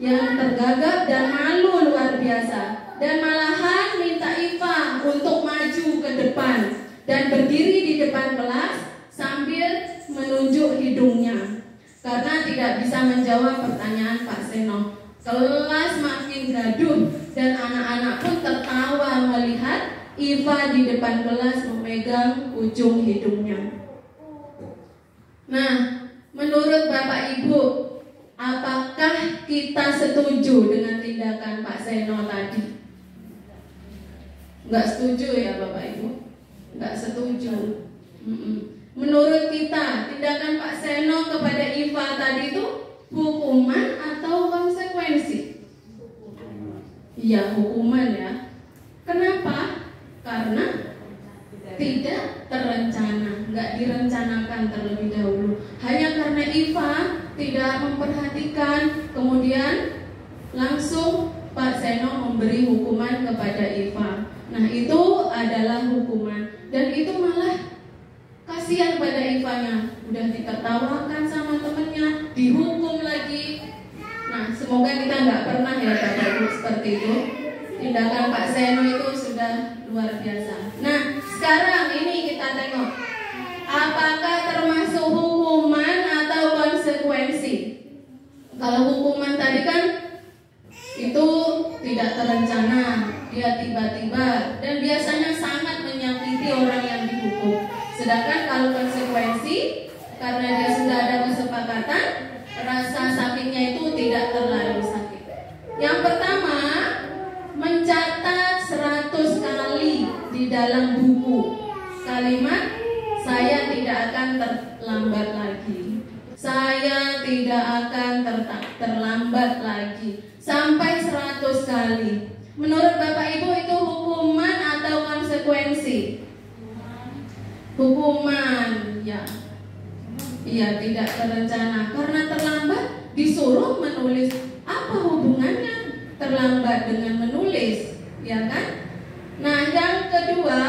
yang tergagap dan malu luar biasa, dan malahan minta IPA untuk maju ke depan dan berdiri di depan kelas sambil menunjuk hidungnya karena tidak bisa menjawab pertanyaan Pak Seno. Kelas makin gaduh dan anak-anak pun tertawa melihat IPA di depan kelas memegang ujung hidungnya. Nah, menurut Bapak Ibu, apakah kita setuju dengan tindakan Pak Seno tadi? Enggak setuju ya Bapak Ibu? Enggak setuju. Menurut kita, tindakan Pak Seno kepada IPA tadi itu hukuman atau konsekuensi? Iya, hukuman ya. Kenapa? Karena tidak terencana, nggak direncanakan terlebih dahulu. Hanya karena IPA tidak memperhatikan, kemudian langsung Pak Seno memberi hukuman kepada IPA. Nah, itu adalah hukuman, dan itu malah kasihan pada IPA-nya, udah ditertawakan sama temennya, dihukum lagi. Nah, semoga kita nggak pernah ya Bapak Ibu seperti itu. Tindakan Pak Seno itu sudah luar biasa. Nah, sekarang ini kita tengok apakah termasuk hukuman juga dan biasanya sangat menyakiti orang yang dihukum. Sedangkan kalau konsekuensi, karena dia sudah ada kesepakatan, rasa sakitnya itu tidak terlalu sakit. Yang pertama, mencatat 100 kali di dalam buku kalimat saya tidak akan terlambat lagi. Saya tidak akan terlambat lagi sampai 100 kali. Menurut Bapak Ibu itu hukuman atau konsekuensi? Hukuman, ya. Iya, tidak terencana. Karena terlambat disuruh menulis. Apa hubungannya terlambat dengan menulis? Ya kan? Nah, yang kedua,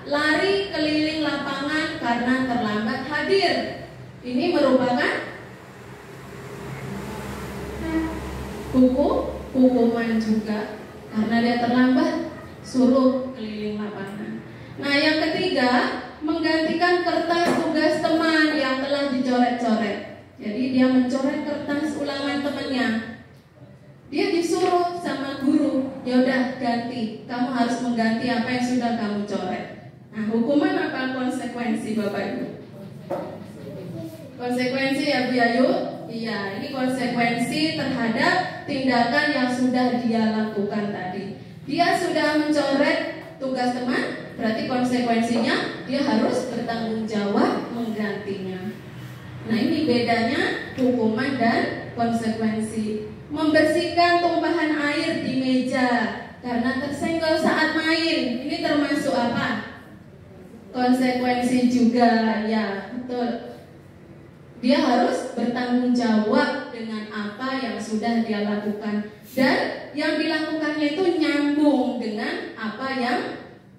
lari keliling lapangan karena terlambat hadir. Ini merupakan hukuman juga karena dia terlambat, suruh keliling lapangan. Nah, yang ketiga, menggantikan kertas tugas teman yang telah dicoret-coret. Jadi dia mencoret kertas ulangan temannya. Dia disuruh sama guru, ya udah ganti. Kamu harus mengganti apa yang sudah kamu coret. Nah, hukuman apa konsekuensi Bapak Ibu? Konsekuensi ya Bu Ayu? Iya, ini konsekuensi terhadap tindakan yang sudah dia lakukan tadi. Dia sudah mencoret tugas teman, berarti konsekuensinya dia harus bertanggung jawab menggantinya. Nah, ini bedanya hukuman dan konsekuensi. Membersihkan tumpahan air di meja karena tersenggol saat main, ini termasuk apa? Konsekuensi juga, ya betul. Dia harus bertanggung jawab dengan apa yang sudah dia lakukan, dan yang dilakukannya itu nyambung dengan apa yang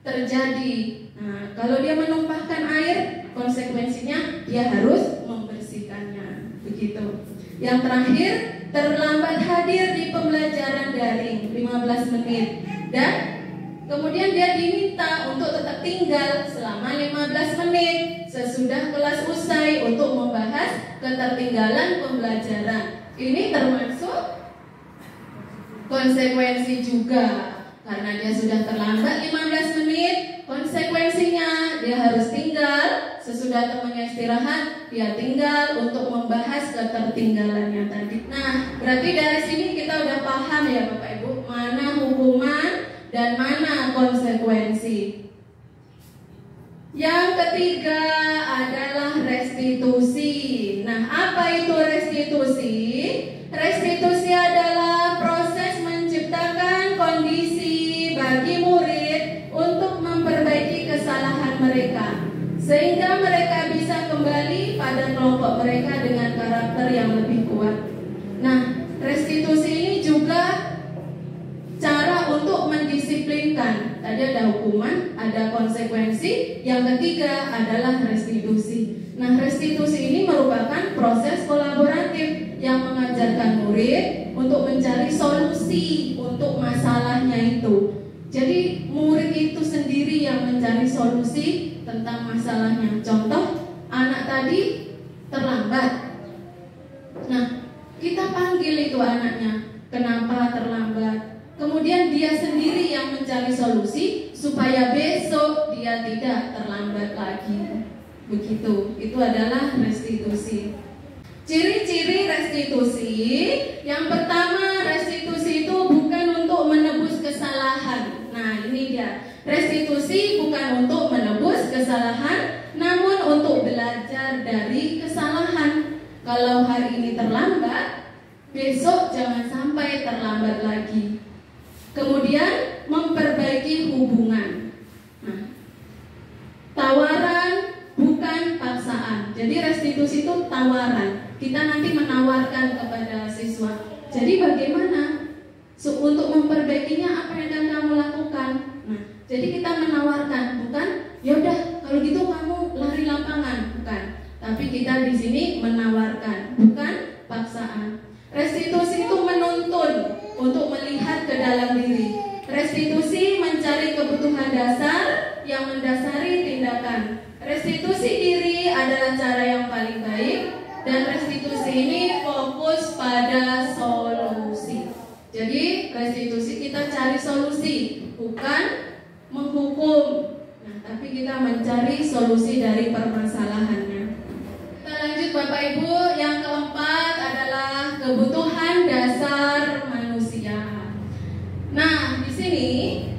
terjadi. Nah, kalau dia menumpahkan air, konsekuensinya dia harus membersihkannya. Begitu. Yang terakhir, terlambat hadir di pembelajaran daring 15 menit dan kemudian dia diminta untuk tetap tinggal selama 15 menit sesudah kelas usai untuk membahas ketertinggalan pembelajaran. Ini termasuk konsekuensi juga karena dia sudah terlambat 15 menit. Konsekuensinya dia harus tinggal sesudah temannya istirahat, dia tinggal untuk membahas ketertinggalannya tadi. Nah, berarti dari sini kita udah paham ya Bapak Ibu, mana hukuman dan mana konsekuensi. Yang ketiga adalah restitusi. Nah, apa itu restitusi? Restitusi adalah proses menciptakan kondisi bagi murid untuk memperbaiki kesalahan mereka, sehingga mereka bisa kembali pada kelompok mereka dengan karakter yang lebih kuat. Nah, restitusi ini juga cara untuk mendisiplinkan. Tadi ada hukuman, ada konsekuensi. Yang ketiga adalah restitusi. Nah, restitusi ini merupakan proses kolaboratif yang mengajarkan murid untuk mencari solusi untuk masalahnya itu. Jadi murid itu sendiri yang mencari solusi tentang masalahnya. Contoh, anak tadi terlambat. Nah, kita panggil itu anaknya, kenapa terlambat? Kemudian dia sendiri yang mencari solusi supaya besok dia tidak terlambat lagi. Begitu, itu adalah restitusi. Ciri-ciri restitusi, yang pertama, restitusi itu bukan untuk menebus kesalahan. Nah, ini dia. Restitusi bukan untuk menebus kesalahan, namun untuk belajar dari kesalahan. Kalau hari ini terlambat, besok jangan sampai terlambat lagi. Kemudian memperbaiki hubungan. Nah, tawaran bukan paksaan. Jadi restitusi itu tawaran. Kita nanti menawarkan kepada siswa. Jadi bagaimana untuk memperbaikinya, apa yang akan kamu lakukan? Nah, jadi kita menawarkan, bukan yaudah kalau gitu kamu lari lapangan, bukan. Tapi kita di sini menawarkan, bukan paksaan. Restitusi itu menuntun untuk melihat ke dalam diri. Restitusi mencari kebutuhan dasar yang mendasari tindakan. Restitusi diri adalah cara yang paling baik, dan restitusi ini fokus pada solusi. Jadi restitusi kita cari solusi, bukan mencari solusi dari permasalahannya. Kita lanjut Bapak Ibu, yang keempat adalah kebutuhan dasar manusia. Nah, di sini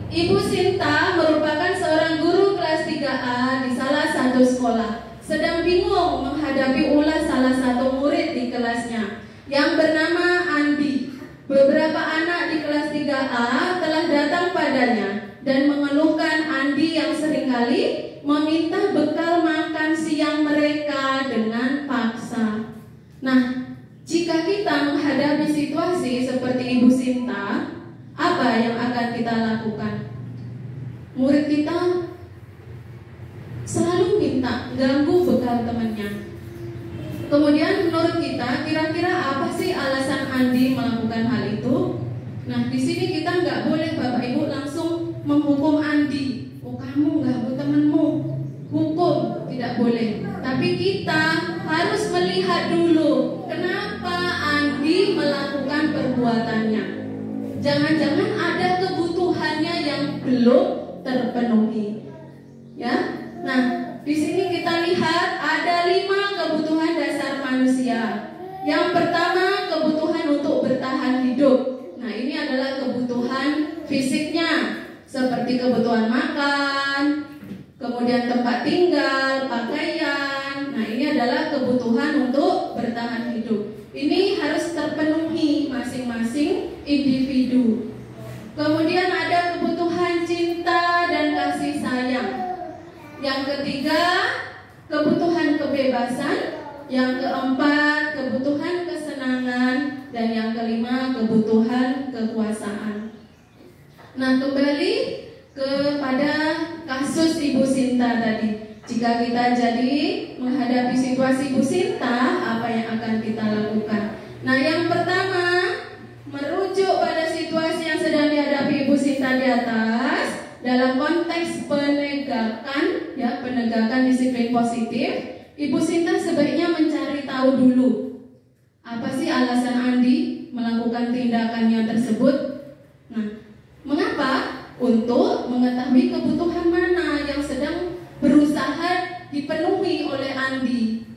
Ibu Sinta merupakan seorang guru kelas 3A di salah satu sekolah. Sedang bingung menghadapi ulah salah satu murid di kelasnya yang bernama Andi. Beberapa anak di kelas 3A telah datang padanya dan mengeluhkan Andi yang seringkali meminta bekal makan siang mereka dengan paksa. Nah, jika kita menghadapi situasi seperti Ibu Sinta, apa yang akan kita lakukan? Murid kita selalu minta ganggu bekal temannya. Kemudian menurut kita, kira-kira apa sih alasan Andi melakukan hal itu? Nah, di sini kita nggak boleh Bapak Ibu langsung menghukum Andi. Oh, kamu ganggu temanmu, hukum, tidak boleh. Tapi kita harus melihat dulu kenapa Andi melakukan perbuatannya. Jangan-jangan ada kebutuhannya yang belum terpenuhi. Ya. Nah, di sini kita lihat ada 5 kebutuhan dasar manusia. Yang pertama, kebutuhan untuk bertahan hidup. Nah, ini adalah kebutuhan fisiknya, seperti kebutuhan makan, kemudian tempat tinggal, pakaian. Nah, ini adalah kebutuhan untuk bertahan hidup. Ini harus terpenuhi masing-masing individu. Kemudian ada kebutuhan cinta dan kasih sayang. Yang ketiga, kebutuhan kebebasan. Yang keempat, kebutuhan kesenangan. Dan yang kelima, kebutuhan kekuasaan. Nah, kembali kepada kasus Ibu Sinta tadi. Jika kita jadi menghadapi situasi Ibu Sinta, apa yang akan kita lakukan? Nah, yang pertama, merujuk pada situasi yang sedang dihadapi Ibu Sinta di atas. Dalam konteks penegakan disiplin positif, Ibu Sinta sebaiknya mencari tahu dulu apa sih alasan Andi melakukan tindakannya tersebut. Nah, mengapa? Untuk mengetahui kebutuhan mana yang sedang berusaha dipenuhi oleh Andi.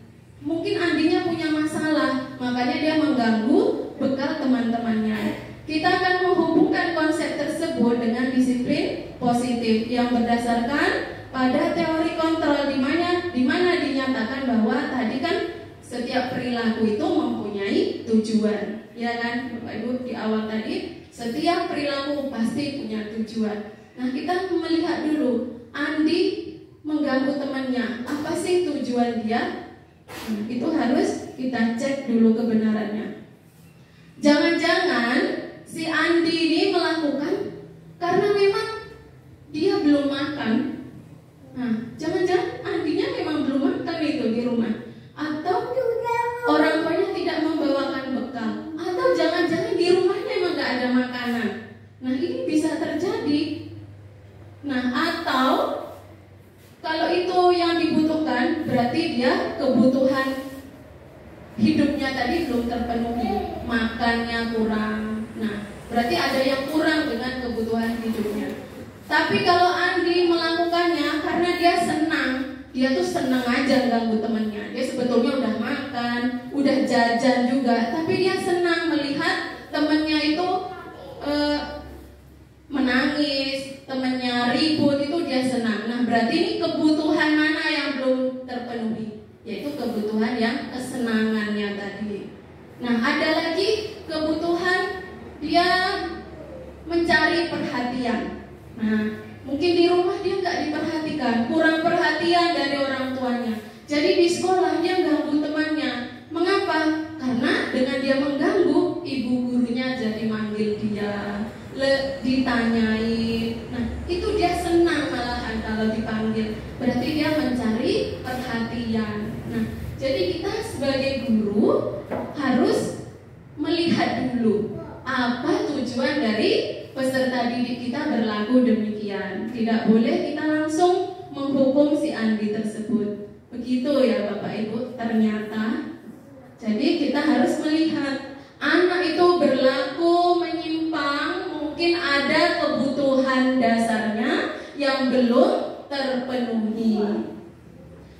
Mungkin Andinya punya masalah, makanya dia mengganggu bekal teman-temannya. Kita akan menghubungkan konsep tersebut dengan disiplin positif yang berdasarkan pada teori kontrol, di mana dinyatakan bahwa tadi kan setiap perilaku itu mempunyai tujuan, ya kan Bapak Ibu, di awal tadi setiap perilaku pasti punya tujuan. Nah, kita melihat dulu Andi mengganggu temannya, apa sih tujuan dia? Nah, itu harus kita cek dulu kebenarannya. Jangan-jangan si Andi ini melakukan karena memang dia belum makan. Nah, jangan-jangan Andinya memang belum makan itu di rumah, atau orang tuanya tidak membawakan bekal, atau jangan-jangan di rumahnya memang gak ada makanan. Nah, ini bisa terjadi. Nah, atau kalau itu yang dibutuhkan, berarti dia kebutuhan hidupnya tadi belum terpenuhi, makannya kurang. Nah, berarti ada yang kurang dengan kebutuhan hidupnya. Tapi kalau Andi melakukannya karena dia senang, dia tuh senang aja ganggu temannya. Dia sebetulnya udah makan, udah jajan juga, tapi dia senang melihat temannya itu menangis, temannya ribut, itu dia senang. Nah, berarti ini kebutuhan mana yang belum terpenuhi? Yaitu kebutuhan yang kesenangannya tadi. Nah, ada lagi kebutuhan dia mencari perhatian. Nah, mungkin di rumah dia nggak diperhatikan, kurang perhatian dari orang tuanya. Jadi di sekolah dia ganggu temannya. Mengapa? Karena dengan dia mengganggu, ibu gurunya jadi manggil dia, ditanyai. Nah, itu dia senang malahan kalau dipanggil. Berarti dia mencari perhatian. Nah, jadi kita sebagai guru harus melihat dulu apa tujuan dari peserta didik kita berlaku demikian. Tidak boleh kita langsung menghukum si Andi tersebut. Begitu ya Bapak Ibu, ternyata. Jadi kita harus melihat anak itu berlaku menyimpang, mungkin ada kebutuhan dasarnya yang belum terpenuhi.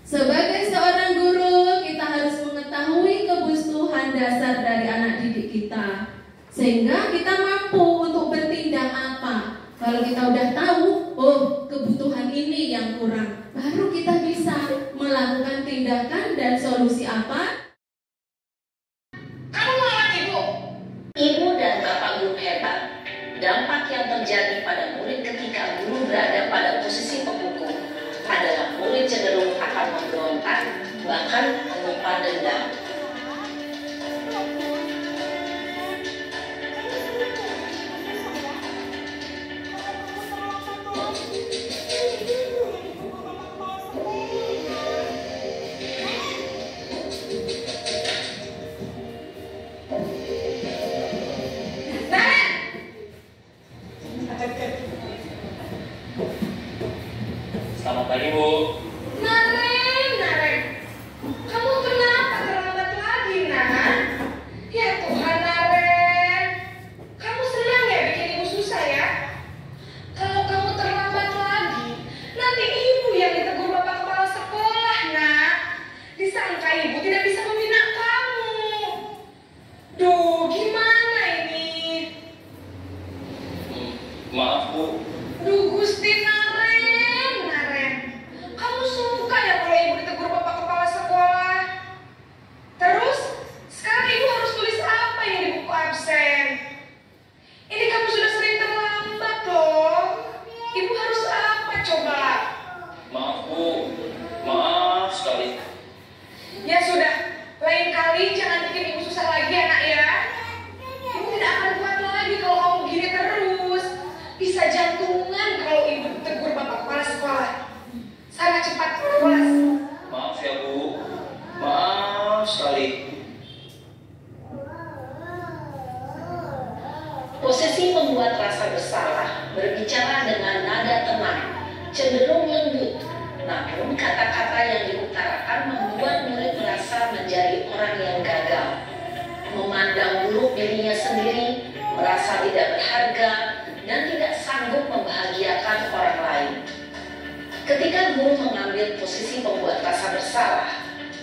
Sebagai seorang guru, kita harus mengetahui kebutuhan dasar dari anak didik kita, sehingga kita mampu untuk bertindak apa. Kalau kita udah tahu, oh kebutuhan ini yang kurang, baru kita bisa melakukan tindakan dan solusi apa. Kamu lawan ibu. Ibu dan bapak guru hebat. Dampak yang terjadi pada murid ketika guru berada pada posisi pemukul adalah murid cenderung akan memberontak, bahkan menyimpan dendam. Selamat pagi, Bu. Naren, kamu kenapa terlambat lagi, Nak? Ya Tuhan, Naren, kamu senang ya bikin ibu susah ya? Kalau kamu terlambat lagi, nanti ibu yang ditegur bapak kepala sekolah, Nak. Disangka ibu tidak bisa membina kamu. Duh, gimana ini? Maaf, Bu. Duh, Gusti Naren, kamu suka ya kalau ibu ditegur bapak kepala sekolah? Terus, sekarang ibu harus tulis apa ini di buku absen? Ini kamu sudah sering terlambat loh. Ibu harus apa coba? Maaf, Bu. Maaf sekali. Ya sudah, lain kali jangan bikin ibu susah lagi ya, Nak ya. Ibu tidak akan kuat lagi kalau kamu begini terus. Bisa jantungan kalau ibu tegur bapak kepala sekolah. Sana cepat ke kelas. Maaf ya, Bu. Maaf sekali. Posisi membuat rasa bersalah berbicara dengan nada tenang, cenderung lembut. Namun kata-kata yang diutarakan membuat murid merasa menjadi orang yang gagal. Memandang buruk dirinya sendiri, merasa tidak berharga, dan tidak sanggup membahagiakan orang lain. Ketika guru mengambil posisi pembuat rasa bersalah,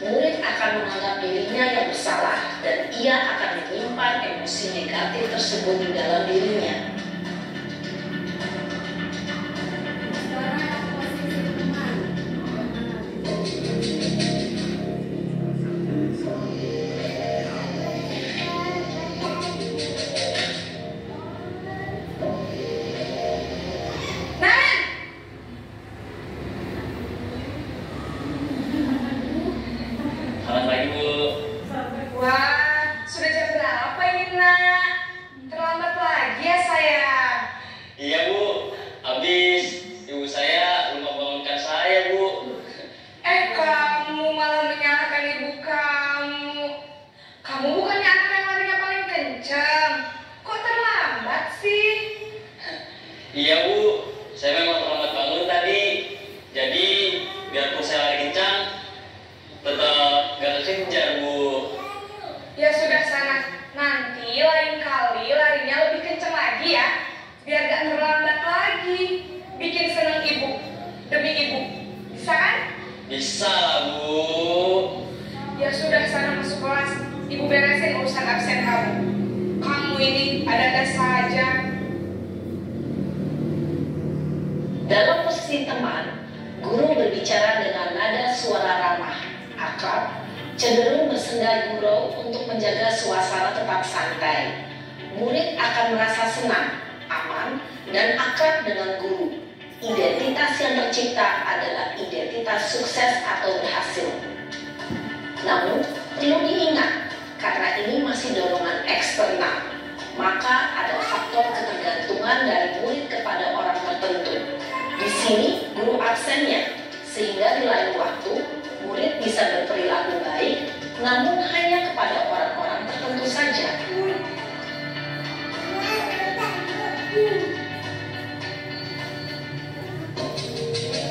murid akan menganggap dirinya yang bersalah dan ia akan menyimpan emosi negatif tersebut di dalam dirinya. Sekarang posisi teman. Naren! Selamat pagi, Bu. Wah, sudah jam berapa ini, Nak? Terlambat lagi ya, sayang? Iya, Bu. Habis ibu saya lupa bangunkan saya, Bu. Kamu malah menyalahkan ibu kamu. Kamu bukannya anak yang larinya paling kencang. Kok terlambat sih? Iya, Bu. Saya memang terlambat bangun tadi. Jadi, biarpun saya lari kencang, tetap gak kekejar, Bu. Ya sudah sana. Nanti lain kali larinya lebih kencang lagi ya. Biar gak terlambat lagi. Bikin senang ibu. Demi ibu. Bisa kan? Bisa lah, Bu. Ya sudah sana masuk kelas. Ibu beresin urusan absen kamu. Kamu ini ada-ada saja. Dalam posisi teman, guru berbicara dengan nada suara ramah, akrab, cenderung bersenda gurau untuk menjaga suasana tetap santai. Murid akan merasa senang, aman, dan akrab dengan guru. Identitas yang tercipta adalah identitas sukses atau berhasil. Namun, perlu diingat, karena ini masih dorongan eksternal, maka ada faktor ketergantungan dari murid kepada orang tertentu. Di sini, guru absennya, sehingga di lain waktu, murid bisa berperilaku baik, namun hanya kepada orang-orang tertentu saja.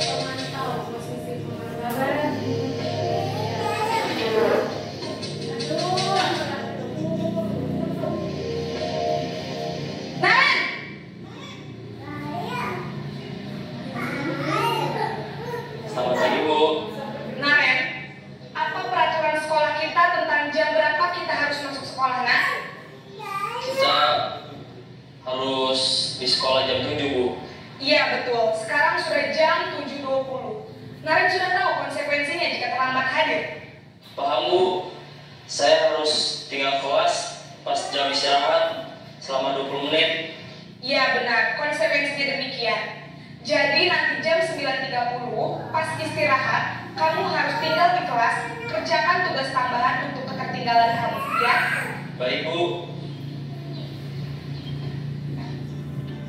Pemantau posisi pemantauan. Naren! sudah jam 7.20. Naren sudah tahu konsekuensinya jika terlambat hadir. Paham Bu, saya harus tinggal kelas pas jam istirahat selama 20 menit. Ya benar, konsekuensinya demikian. Jadi nanti jam 9.30 pas istirahat, kamu harus tinggal di kelas, kerjakan tugas tambahan untuk ketertinggalan kamu, ya? Baik Bu.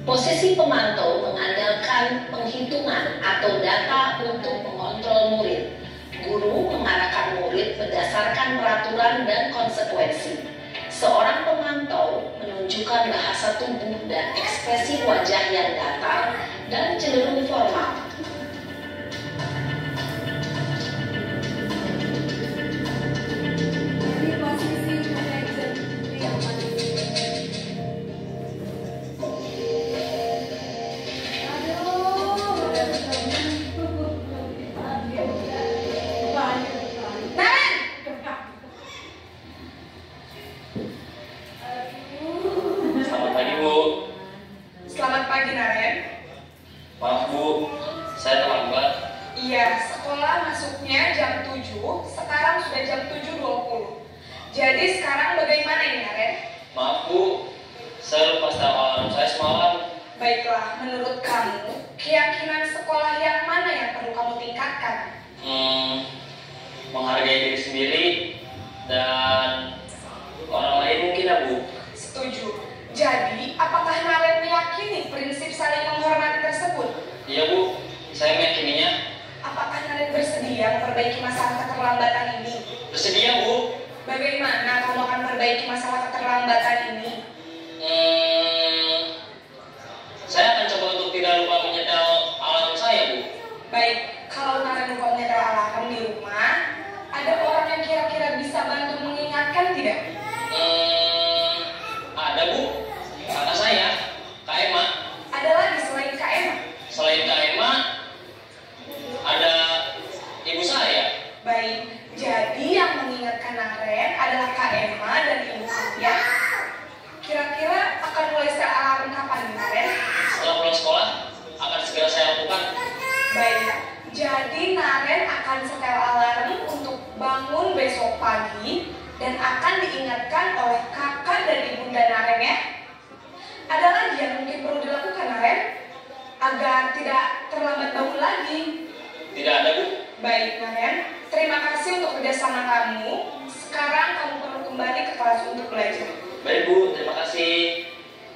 Posisi pemantau mengandalkan penghitungan atau data untuk mengontrol murid. Guru mengarahkan murid berdasarkan peraturan dan konsekuensi. Seorang pemantau menunjukkan bahasa tubuh dan ekspresi wajah yang datar dan cenderung formal. Jadi posisi manajer yang mana? Selamat pagi Bu. Selamat pagi, Naren. Maaf Bu, saya terlambat. Iya, sekolah masuknya jam 7, sekarang sudah jam 7.20. Jadi sekarang bagaimana ini, Naren? Maaf Bu, saya lupa setel alarm saya semalam. Baiklah, menurut kamu, keyakinan sekolah yang mana yang perlu kamu tingkatkan? Menghargai diri sendiri dan orang lain mungkin ya Bu. Setuju. Jadi, apakah Naren meyakini prinsip saling menghormati tersebut? Iya Bu, saya meyakininya. Apakah Naren bersedia memperbaiki masalah keterlambatan ini? Bersedia Bu. Bagaimana kamu akan memperbaiki masalah keterlambatan ini? Saya akan coba untuk tidak lupa menyetel alarm saya Bu. Baik, kalau Naren lupa menyetel alarm di rumah, ada orang yang kira-kira bisa bantu mengingatkan tidak? Ada Bu, kakak saya, Kak Emma. Ada lagi selain Kak Emma? Selain Kak Emma, ada ibu saya. Baik, jadi yang mengingatkan Naren adalah Kak Emma dan ibu kamu ya. Kira-kira akan mulai setel alarm kapan nih, Naren? Setelah pulang sekolah, akan segera saya lakukan. Baik, jadi Naren akan setel alarm untuk bangun besok pagi dan akan diingatkan oleh kakak dan ibunda Naren ya. Ada lagi yang mungkin perlu dilakukan, Naren? Agar tidak terlambat bangun lagi. Tidak ada Bu. Baik, Naren. Terima kasih untuk kerjasama kamu. Sekarang kamu perlu kembali ke kelas untuk belajar. Baik Bu, terima kasih.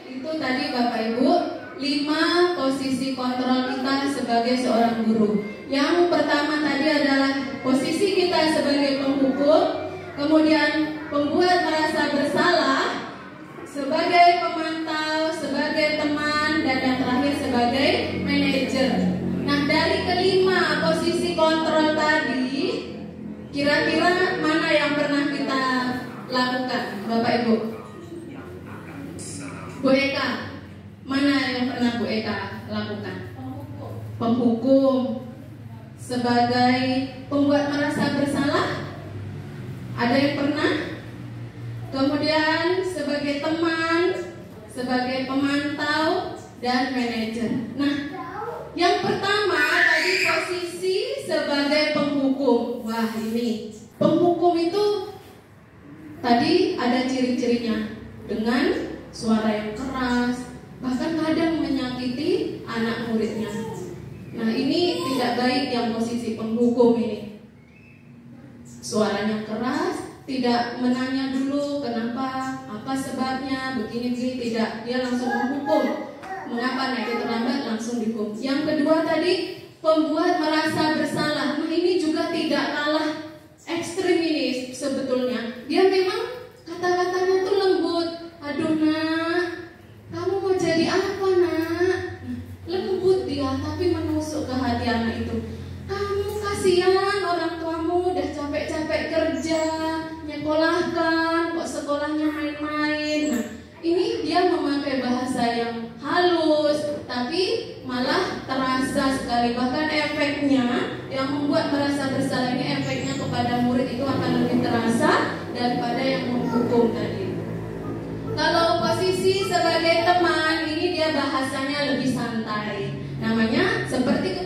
Itu tadi Bapak Ibu 5 posisi kontrol kita sebagai seorang guru. Yang pertama tadi adalah posisi kita sebagai penghukum, kemudian pembuat merasa bersalah, sebagai pemantau, sebagai teman, dan yang terakhir sebagai manajer. Nah, dari kelima posisi kontrol tadi, kira-kira mana yang pernah kita lakukan, Bapak Ibu? Bu Eka, mana yang pernah Bu Eka lakukan? Penghukum. Sebagai pembuat merasa bersalah, ada yang pernah? Kemudian sebagai teman, sebagai pemantau, dan manajer. Nah, yang pertama tadi posisi sebagai penghukum. Wah, ini penghukum itu tadi ada ciri-cirinya, dengan suara yang keras, bahkan kadang menyakiti anak muridnya. Nah, ini tidak baik yang posisi penghukum ini. Suaranya keras, tidak menanya dulu kenapa, apa sebabnya, begini-begini, tidak. Dia langsung menghukum. Mengapa naik terlambat, langsung dihukum. Yang kedua tadi, pembuat merasa bersalah. Nah, ini juga tidak kalah ekstrim ini sebetulnya. Dia memang kata-katanya tuh lembut. Aduh nak, kamu mau jadi apa nak? Lembut dia, tapi menusuk ke hati anak itu. Kamu kasihan, orang tuamu udah capek-capek kerja, nyekolahkan, kok sekolahnya main-main. Nah, ini dia memakai bahasa yang halus, tapi malah terasa sekali. Bahkan efeknya yang membuat merasa bersalah ini, efeknya kepada murid itu akan lebih terasa daripada yang menghukum tadi. Kalau posisi sebagai teman, ini dia bahasanya lebih santai. Namanya seperti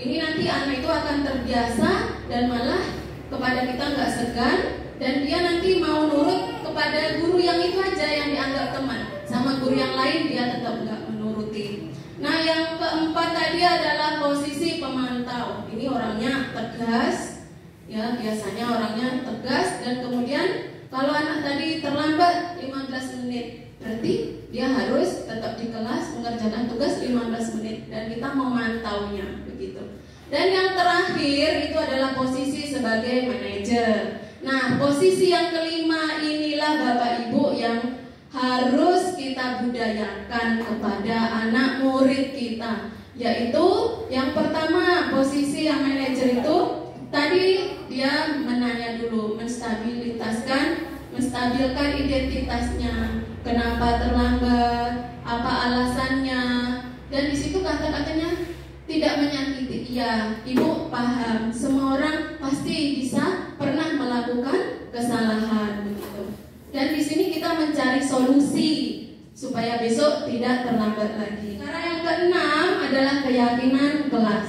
Ini nanti anak itu akan terbiasa dan malah kepada kita nggak segan, dan dia nanti mau nurut kepada guru yang itu aja yang dianggap teman. Sama guru yang lain dia tetap nggak menuruti. Nah, yang keempat tadi adalah posisi pemantau. Ini orangnya tegas, ya biasanya orangnya tegas, dan kemudian kalau anak tadi terlambat 15 menit, berarti dia harus tetap di kelas mengerjakan tugas 15 menit dan kita memantaunya begitu. Dan yang terakhir itu adalah posisi sebagai manajer. Nah, posisi yang kelima inilah Bapak Ibu yang harus kita budayakan kepada anak murid kita, yaitu yang pertama, posisi yang manajer itu tadi dia menanya dulu, menstabilkan identitasnya, kenapa terlambat, apa alasannya, dan di situ kata-katanya tidak menyakiti. Iya, Ibu paham, semua orang pasti bisa pernah melakukan kesalahan begitu. Dan di sini kita mencari solusi supaya besok tidak terlambat lagi. Cara yang keenam adalah keyakinan kelas.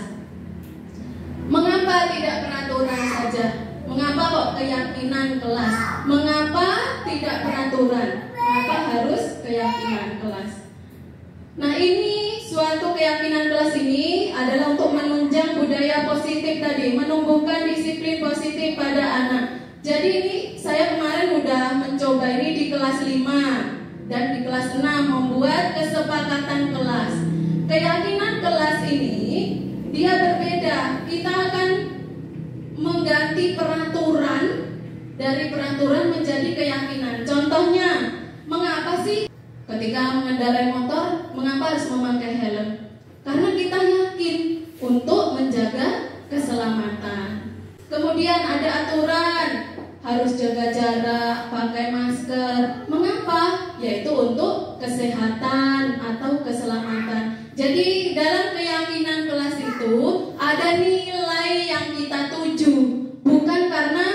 Mengapa tidak peraturan saja? Mengapa kok keyakinan kelas? Mengapa tidak peraturan? Mengapa harus keyakinan kelas? Nah, ini suatu keyakinan kelas ini adalah untuk menunjang budaya positif tadi, menumbuhkan disiplin positif pada anak. Jadi ini saya kemarin udah mencoba ini di kelas 5 dan di kelas 6 membuat kesepakatan kelas. Keyakinan kelas ini dia berbeda. Kita akan mengganti peraturan dari peraturan menjadi keyakinan. Contohnya, mengapa sih ketika mengendarai motor mengapa harus memakai helm? Karena kita yakin untuk menjaga keselamatan. Kemudian ada aturan harus jaga jarak, pakai masker. Mengapa? Yaitu untuk kesehatan atau keselamatan. Jadi dalam keyakinan kelas itu ada nilai yang kita tuju, bukan karena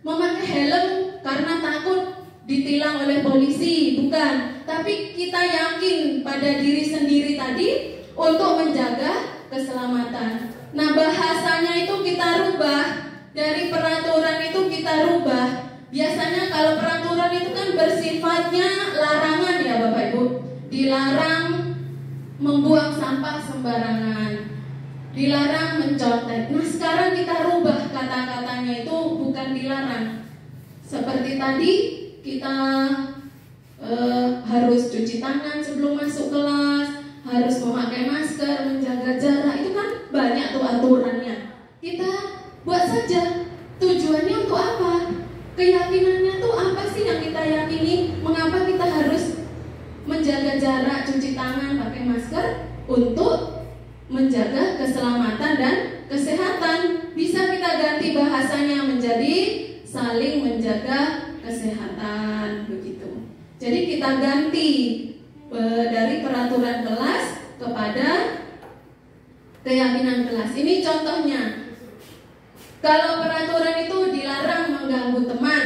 memakai helm karena takut ditilang oleh polisi, bukan. Tapi kita yakin pada diri sendiri tadi untuk menjaga keselamatan. Nah, bahasanya itu kita rubah. Dari peraturan itu kita rubah. Biasanya kalau peraturan itu kan bersifatnya larangan ya Bapak Ibu. Dilarang membuang sampah sembarangan, dilarang mencontek. Nah, sekarang kita rubah kata-katanya itu bukan dilarang. Seperti tadi kita harus cuci tangan sebelum masuk kelas, harus memakai masker, menjaga jarak. Itu kan banyak tuh aturannya. Kita buat saja. Tujuannya untuk apa? Keyakinannya tuh apa sih yang kita yakini? Mengapa kita harus menjaga jarak, cuci tangan, pakai masker? Untuk menjaga keselamatan dan kesehatan. Bisa kita ganti bahasanya menjadi saling menjaga kesehatan begitu. Jadi kita ganti dari peraturan kelas kepada keyakinan kelas. Ini contohnya. Kalau peraturan itu dilarang mengganggu teman,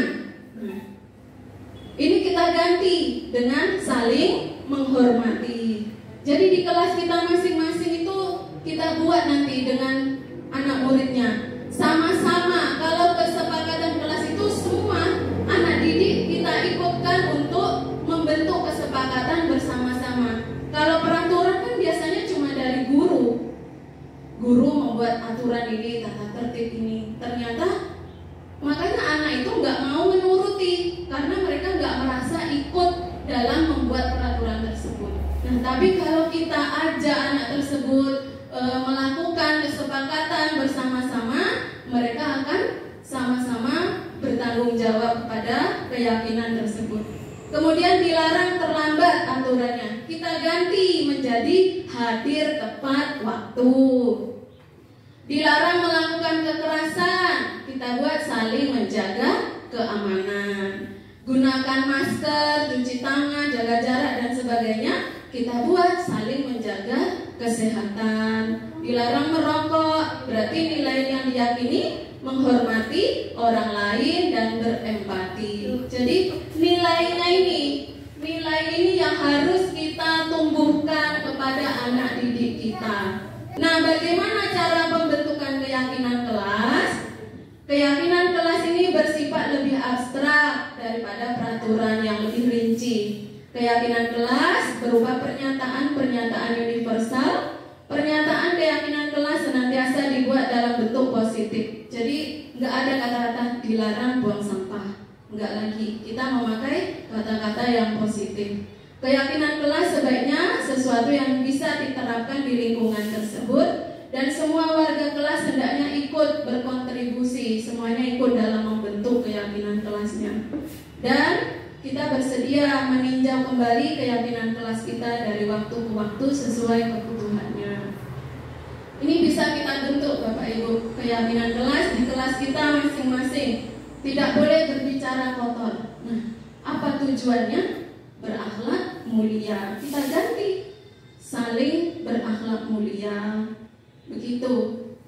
ini kita ganti dengan saling menghormati. Jadi di kelas kita masing-masing itu kita buat nanti dengan anak muridnya. Sama-sama, kalau kesepakatan kelas itu semua anak didik kita ikutkan untuk membentuk kesepakatan bersama-sama. Kalau peraturan kan biasanya cuma dari guru. Guru membuat aturan ini, tata tertib ini. Ternyata makanya anak itu nggak mau menuruti karena mereka nggak merasa ikut dalam membuat peraturan tersebut. Nah, tapi kalau kita ajak anak tersebut melakukan kesepakatan bersama-sama, mereka akan sama-sama bertanggung jawab kepada keyakinan tersebut. Kemudian dilarang terlambat aturannya, kita ganti menjadi hadir tepat waktu. Dilarang melakukan kekerasan, kita buat saling menjaga keamanan. Gunakan masker, cuci tangan, jaga jarak dan sebagainya, kita buat saling menjaga kesehatan. Dilarang merokok, berarti nilai yang diyakini menghormati orang lain dan berempati. Jadi nilainya ini, nilai ini yang harus kita tumbuhkan kepada anak didik kita. Nah, bagaimana cara pembelajaran aturan yang lebih rinci. Keyakinan kelas berupa pernyataan-pernyataan universal. Pernyataan keyakinan kelas senantiasa dibuat dalam bentuk positif. Jadi nggak ada kata-kata dilarang buang sampah. Nggak lagi. Kita memakai kata-kata yang positif. Keyakinan kelas sebaiknya sesuatu yang bisa diterapkan di lingkungan tersebut, dan semua warga kelas hendaknya ikut berkontribusi. Semuanya ikut dalam membentuk keyakinan kelasnya. Dan kita bersedia meninjau kembali keyakinan kelas kita dari waktu ke waktu sesuai kebutuhannya. Ini bisa kita bentuk Bapak Ibu, keyakinan kelas di kelas kita masing-masing. Tidak boleh berbicara kotor. Nah, apa tujuannya? Berakhlak mulia. Kita ganti saling berakhlak mulia. Begitu.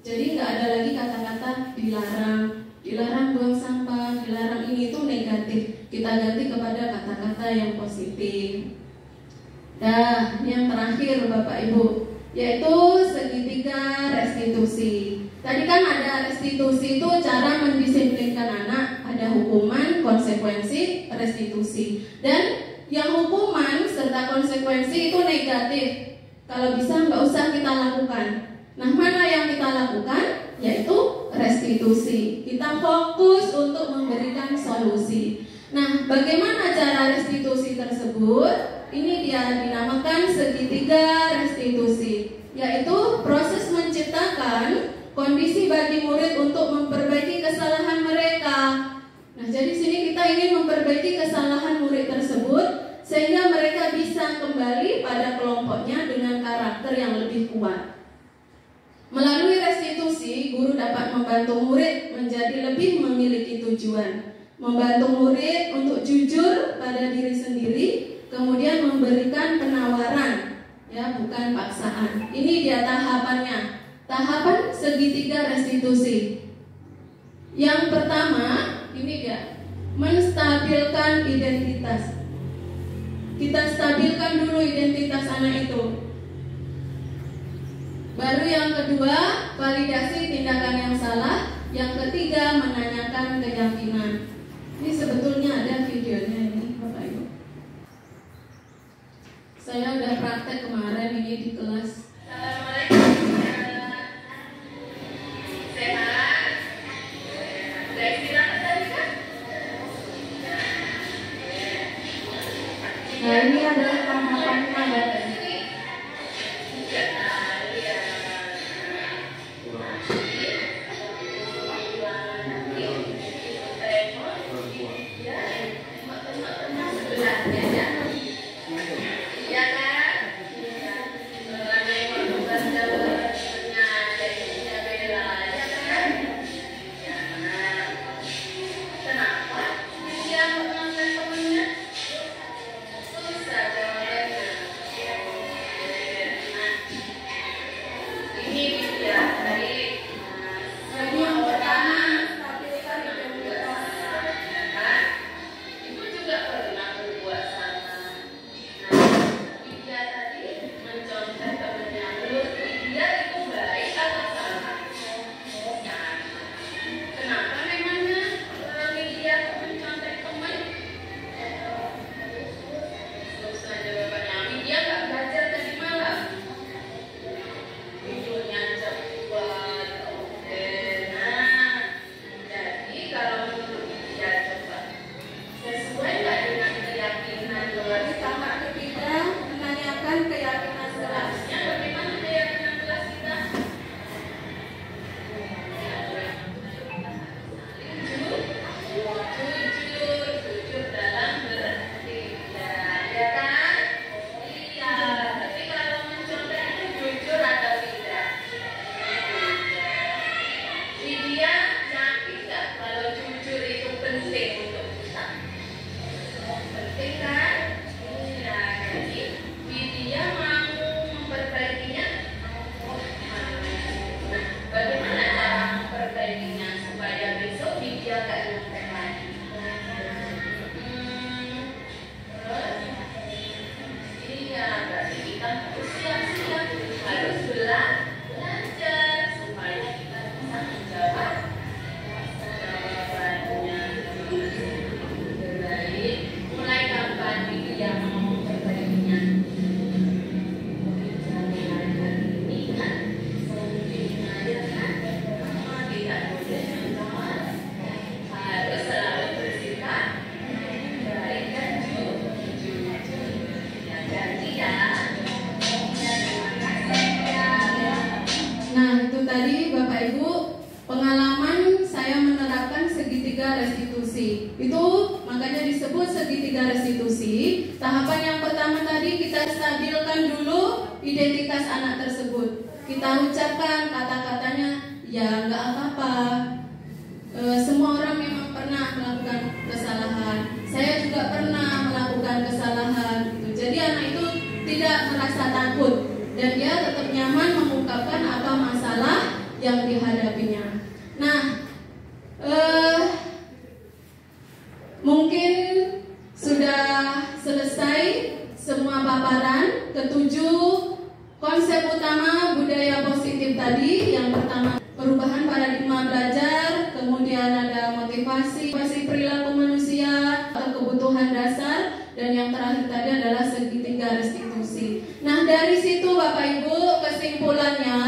Jadi nggak ada lagi kata-kata dilarang buang sampah, dilarang ini, itu negatif. Kita ganti kepada kata-kata yang positif. Nah, yang terakhir Bapak Ibu, yaitu segitiga restitusi. Tadi kan ada restitusi itu cara mendisiplinkan anak, ada hukuman, konsekuensi, restitusi. Dan yang hukuman serta konsekuensi itu negatif. Kalau bisa nggak usah kita lakukan. Nah, mana yang kita lakukan? Yaitu restitusi. Kita fokus untuk memberikan solusi. Nah, bagaimana cara restitusi tersebut? Ini dia dinamakan segitiga restitusi, yaitu proses menciptakan kondisi bagi murid untuk memperbaiki kesalahan mereka. Nah, jadi sini kita ingin memperbaiki kesalahan murid tersebut sehingga mereka bisa kembali pada kelompoknya dengan karakter yang lebih kuat. Melalui restitusi, guru dapat membantu murid menjadi lebih memiliki tujuan, membantu murid untuk jujur pada diri sendiri, kemudian memberikan penawaran, ya, bukan paksaan. Ini dia tahapannya. Tahapan segitiga restitusi. Yang pertama, ini dia, menstabilkan identitas. Kita stabilkan dulu identitas anak itu. Baru yang kedua, validasi tindakan yang salah. Yang ketiga, menanyakan keyakinan. Ini sebetulnya ada videonya ini, Bapak Ibu. Saya udah praktek kemarin ini di kelas. Assalamualaikum. Sehat? Udah istirahat tadi kan? Nah, ini adalah tahapannya, Bapak Ibu. restitusi. Itu makanya disebut segitiga restitusi. Tahapan yang pertama tadi kita stabilkan dulu identitas anak tersebut. Kita ucapkan kata-katanya, ya nggak apa-apa. Semua orang memang pernah melakukan kesalahan. Saya juga pernah melakukan kesalahan. Gitu. Jadi anak itu tidak merasa takut dan dia tetap nyaman mengungkapkan apa masalah yang dihadapinya. Nah, mungkin sudah selesai semua paparan. Ketujuh konsep utama budaya positif tadi. Yang pertama, perubahan paradigma belajar, kemudian ada motivasi perilaku manusia atau kebutuhan dasar, dan yang terakhir tadi adalah segitiga restitusi. Nah, dari situ Bapak Ibu, kesimpulannya,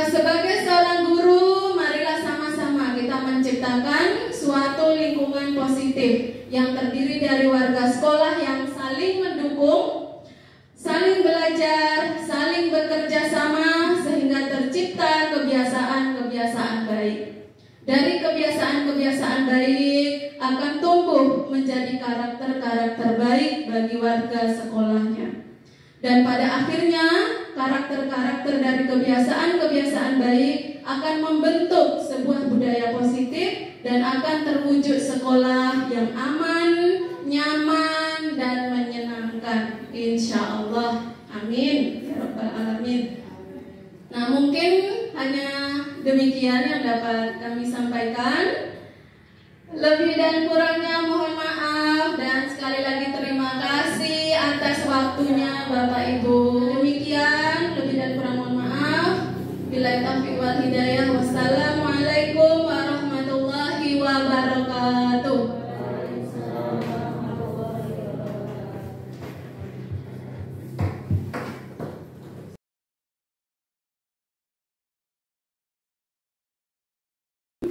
sebagai seorang guru, marilah sama-sama kita menciptakan suatu lingkungan positif yang terdiri dari warga sekolah yang saling mendukung, saling belajar, saling bekerja sama, sehingga tercipta kebiasaan-kebiasaan baik. Dari kebiasaan-kebiasaan baik akan tumbuh menjadi karakter-karakter baik bagi warga sekolahnya. Dan pada akhirnya, karakter-karakter dari kebiasaan-kebiasaan baik akan membentuk sebuah budaya positif dan akan terwujud sekolah yang aman, nyaman, dan menyenangkan. Insya Allah. Amin. Ya Rabbal Alamin. Nah, mungkin hanya demikian yang dapat kami sampaikan. Lebih dan kurangnya mohon maaf, dan sekali lagi terima kasih atas waktunya Bapak Ibu. Demikian, lebih dan kurang mohon maaf. Billahi taufiq wal hidayah. Wassalamualaikum warahmatullahi wabarakatuh.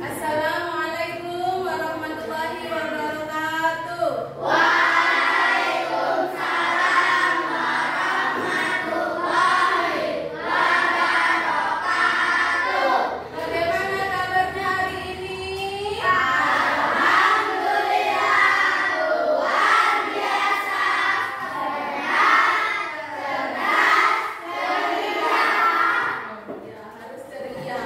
Assalamualaikum warahmatullahi wabarakatuh. Waalaikumsalam warahmatullahi wabarakatuh. Bagaimana kabarnya hari ini? Alhamdulillah, luar biasa. Cerdas, ceria. Ya, harus ceria.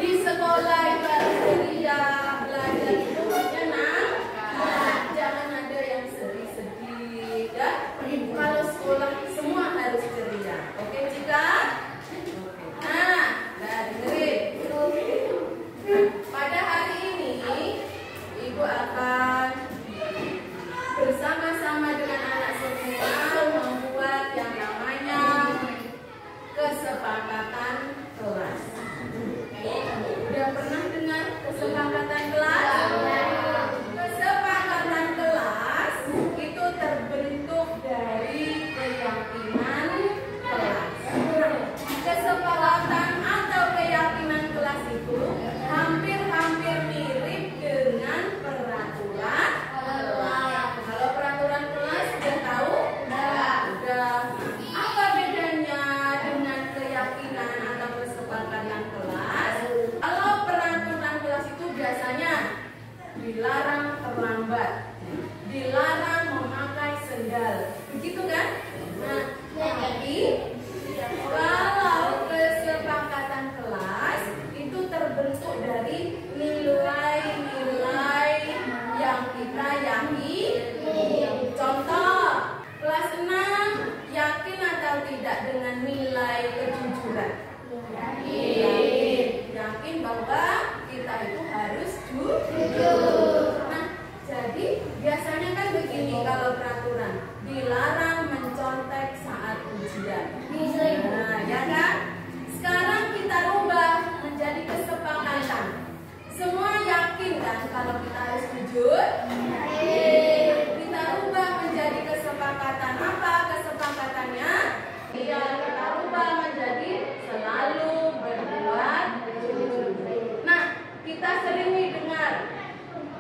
Di sekolah itu harus ceria, belajar itu menyenangkan. Jangan ada yang sedih-sedih, ya. Kalau sekolah semua harus ceria. Oke, Cika? Oke. Nah, dengerin. Pada hari ini, Ibu akan bersama-sama dengan anak semua membuat yang namanya kesepakatan kelas. Udah pernah dengar kesepakatan kelas? Kesepakatan kelas itu terbentuk dari keyakinan kelas. Kesepakatan atau keyakinan kelas itu hampir-hampir mirip dengan peraturan kelas. Kalau peraturan kelas sudah tahu? Udah. Apa bedanya dengan keyakinan atau kesepakatan kelas? Kalau peraturan kelas itu biasanya dilarang terlambat, dilarang memakai sendal, begitu kan? Nah, jadi kalau kesepakatan kelas itu terbentuk dari nilai-nilai yang kita yakini. Contoh, kelas 6 yakin atau tidak dengan nilai kejujuran? Yakin bahwa kita itu harus jujur. Nah, jadi biasanya kan begini kalau peraturan, dilarang mencontek saat ujian. Nah, ya kan? Sekarang kita rubah menjadi kesepakatan. Semua yakin kan kalau kita harus jujur? Kita rubah menjadi kesepakatan. Apa kesepakatannya? Ya, kita rubah menjadi selalu berbuat jujur. Nah, kita sering nih dengar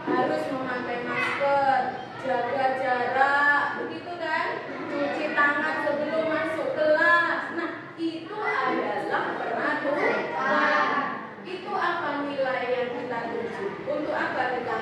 harus memakai masker, jaga jarak, begitu kan? Cuci tangan sebelum masuk kelas. Nah, itu adalah peraturan. Itu apa nilai yang kita tuju? Untuk apa kita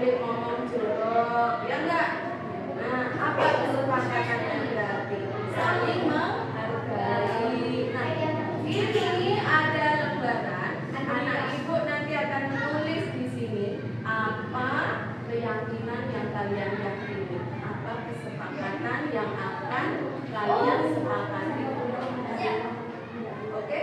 boleh ngomong jorok, ya enggak? Nah, apa kesepakatannya berarti? Saling menghargai. Nah, ini ada lembaran. Anak ibu nanti akan menulis di sini apa keyakinan yang kalian yakini, apa kesepakatan yang akan kalian sepakati. Oke?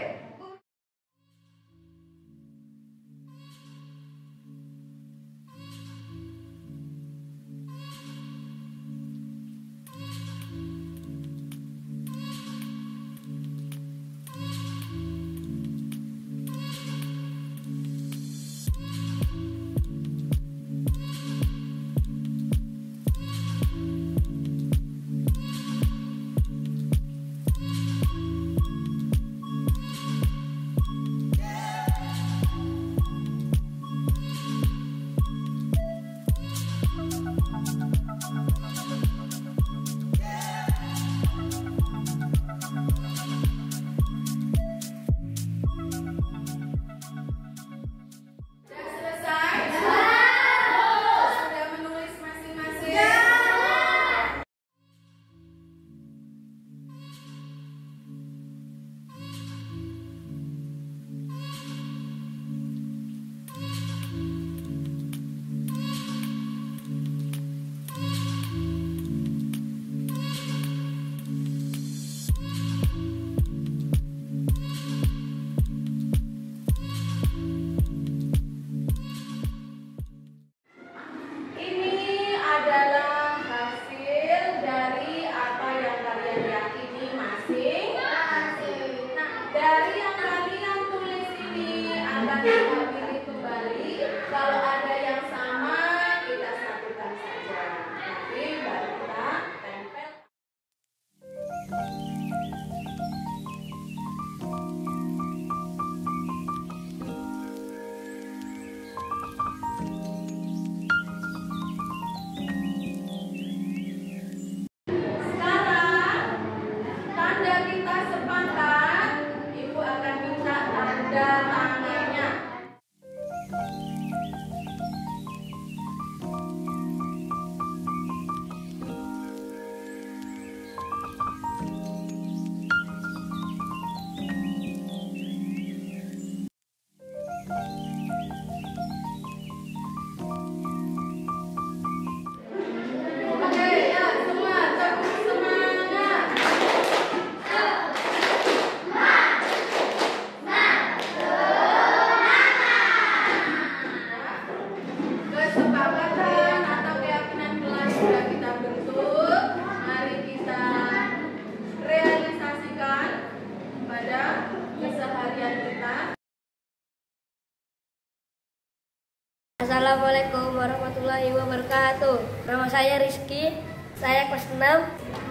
Assalamualaikum warahmatullahi wabarakatuh. Nama saya Rizky, saya kelas 6.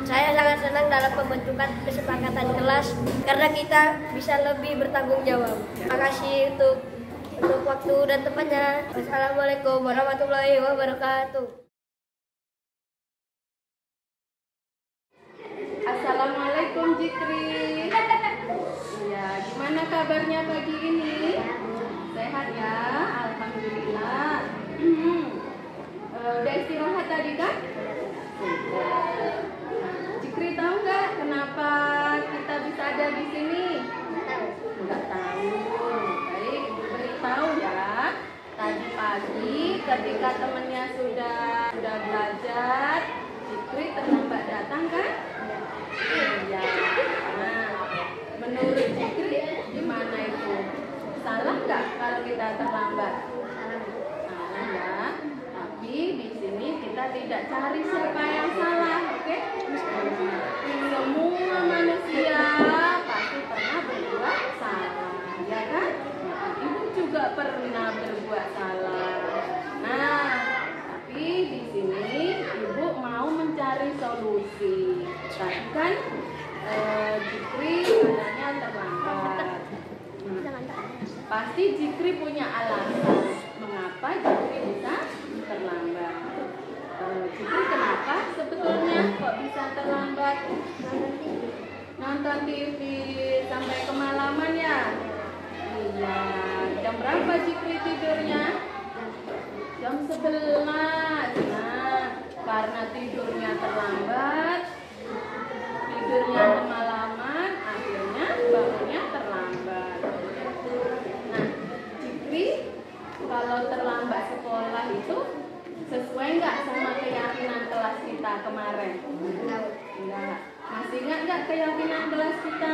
Saya sangat senang dalam pembentukan kesepakatan kelas karena kita bisa lebih bertanggung jawab. Terima kasih untuk waktu dan tempatnya. Wassalamualaikum warahmatullahi wabarakatuh. Assalamualaikum Jikri. Ya, gimana kabarnya pagi ini? Sehat ya, alhamdulillah. Udah istirahat tadi kan? Jikri tahu nggak kenapa kita bisa ada di sini? Nggak tahu. Baik, beritahu ya. Tadi pagi ketika temennya sudah belajar, Jikri terlambat datang kan? Iya. Nah, menurut Jikri gimana itu? Salah nggak kalau kita terlambat? Salah ya. Tapi di sini kita tidak cari siapa yang salah, oke? Semua manusia pasti pernah berbuat salah, ya kan? Ibu juga pernah berbuat salah. Nah, tapi di sini ibu mau mencari solusi. Tapi kan Jikri sebenarnya terlambat. Pasti Jikri punya alasan mengapa Jikri bisa terlambat. Jikri kenapa sebetulnya kok bisa terlambat? Nonton TV sampai kemalaman ya? Iya. Jam berapa Jikri tidurnya? Jam 9. 11. Nah, karena tidurnya terlambat, tidurnya kemalaman, akhirnya bangunnya terlambat. Nah, Cikri, kalau terlambat sekolah itu sesuai nggak sama keyakinan kelas kita kemarin? Enggak. Masih ingat nggak keyakinan kelas kita?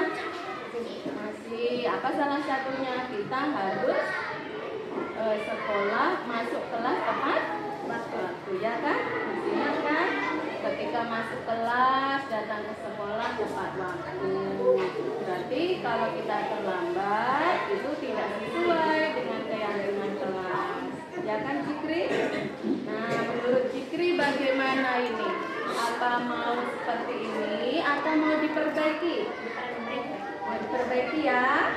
Masih. Apa salah satunya? Kita harus sekolah, masuk kelas tepat waktu, ya kan? Masih ingat kan? Ketika masuk kelas, datang ke sekolah tepat waktu. Berarti kalau kita terlambat, itu tidak sesuai dengan keyakinan kelas. Ya kan, Cikri? Nah, menurut Cikri bagaimana ini? Apa mau seperti ini atau mau diperbaiki? Mau diperbaiki ya?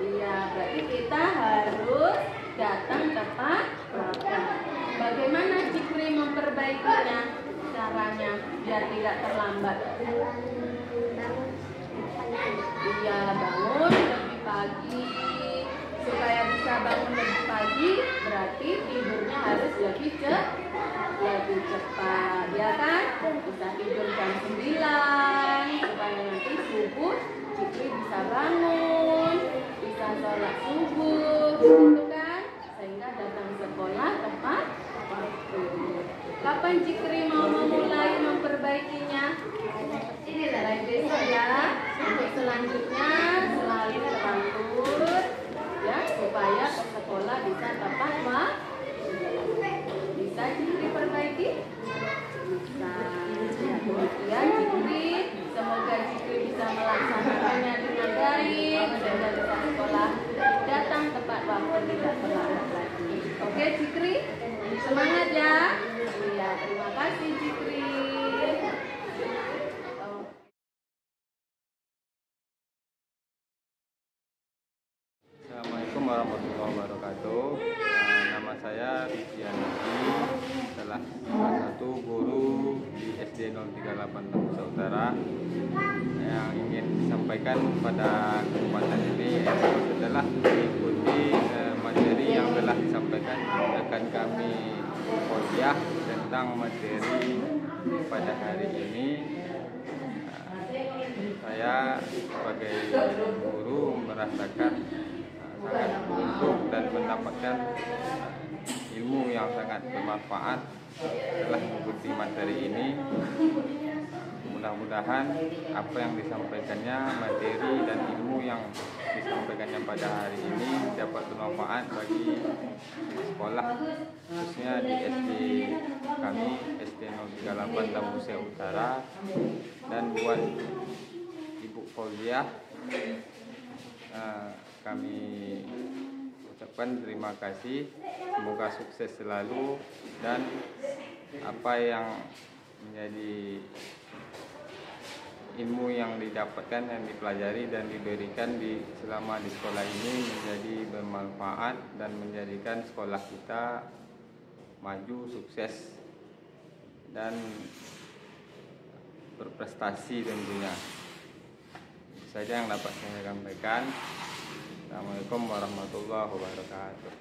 Iya, berarti kita harus datang tepat waktu. Bagaimana Cikri memperbaikinya? Caranya biar tidak terlambat. Iya, bangun lebih pagi. Supaya bisa bangun lebih pagi, berarti tidurnya harus lebih cepat, ya kan? Bisa tidur jam 9 supaya nanti subuh Cikri bisa bangun, bisa sholat subuh, gitu kan? Sehingga datang sekolah tepat waktu. Kapan Cikri mau memulai memperbaikinya? Mulai besok ya. Untuk selanjutnya selalu teratur ya, supaya ke sekolah bisa tepat waktu. Bisa Cikri perbaiki? Bisa. Ya, demikian Cikri. Semoga Cikri bisa melaksanakannya dengan baik sehingga bisa sekolah datang tepat waktu, tidak terlambat lagi. Oke Cikri, semangat ya. Iya, terima kasih Cikri. Assalamualaikum warahmatullahi wabarakatuh. Nama saya Rizky Anaki, salah satu guru di SD 038 Tambusai Utara. Yang ingin disampaikan pada kesempatan ini adalah mengikuti materi yang telah disampaikan akan kami kuliah tentang materi pada hari ini. Saya sebagai guru merasakan sangat beruntung dan mendapatkan ilmu yang sangat bermanfaat setelah mengikuti materi ini. Mudah-mudahan apa yang disampaikannya, materi dan ilmu yang disampaikannya pada hari ini dapat bermanfaat bagi sekolah, khususnya di SD kami, SD 038 Tambusai Utara, dan buat Ibu Fauziah. Kami ucapkan terima kasih, semoga sukses selalu, dan apa yang menjadi ilmu yang didapatkan, yang dipelajari dan diberikan selama di sekolah ini menjadi bermanfaat dan menjadikan sekolah kita maju, sukses, dan berprestasi tentunya. Itu saja yang dapat saya sampaikan. Assalamualaikum warahmatullahi wabarakatuh.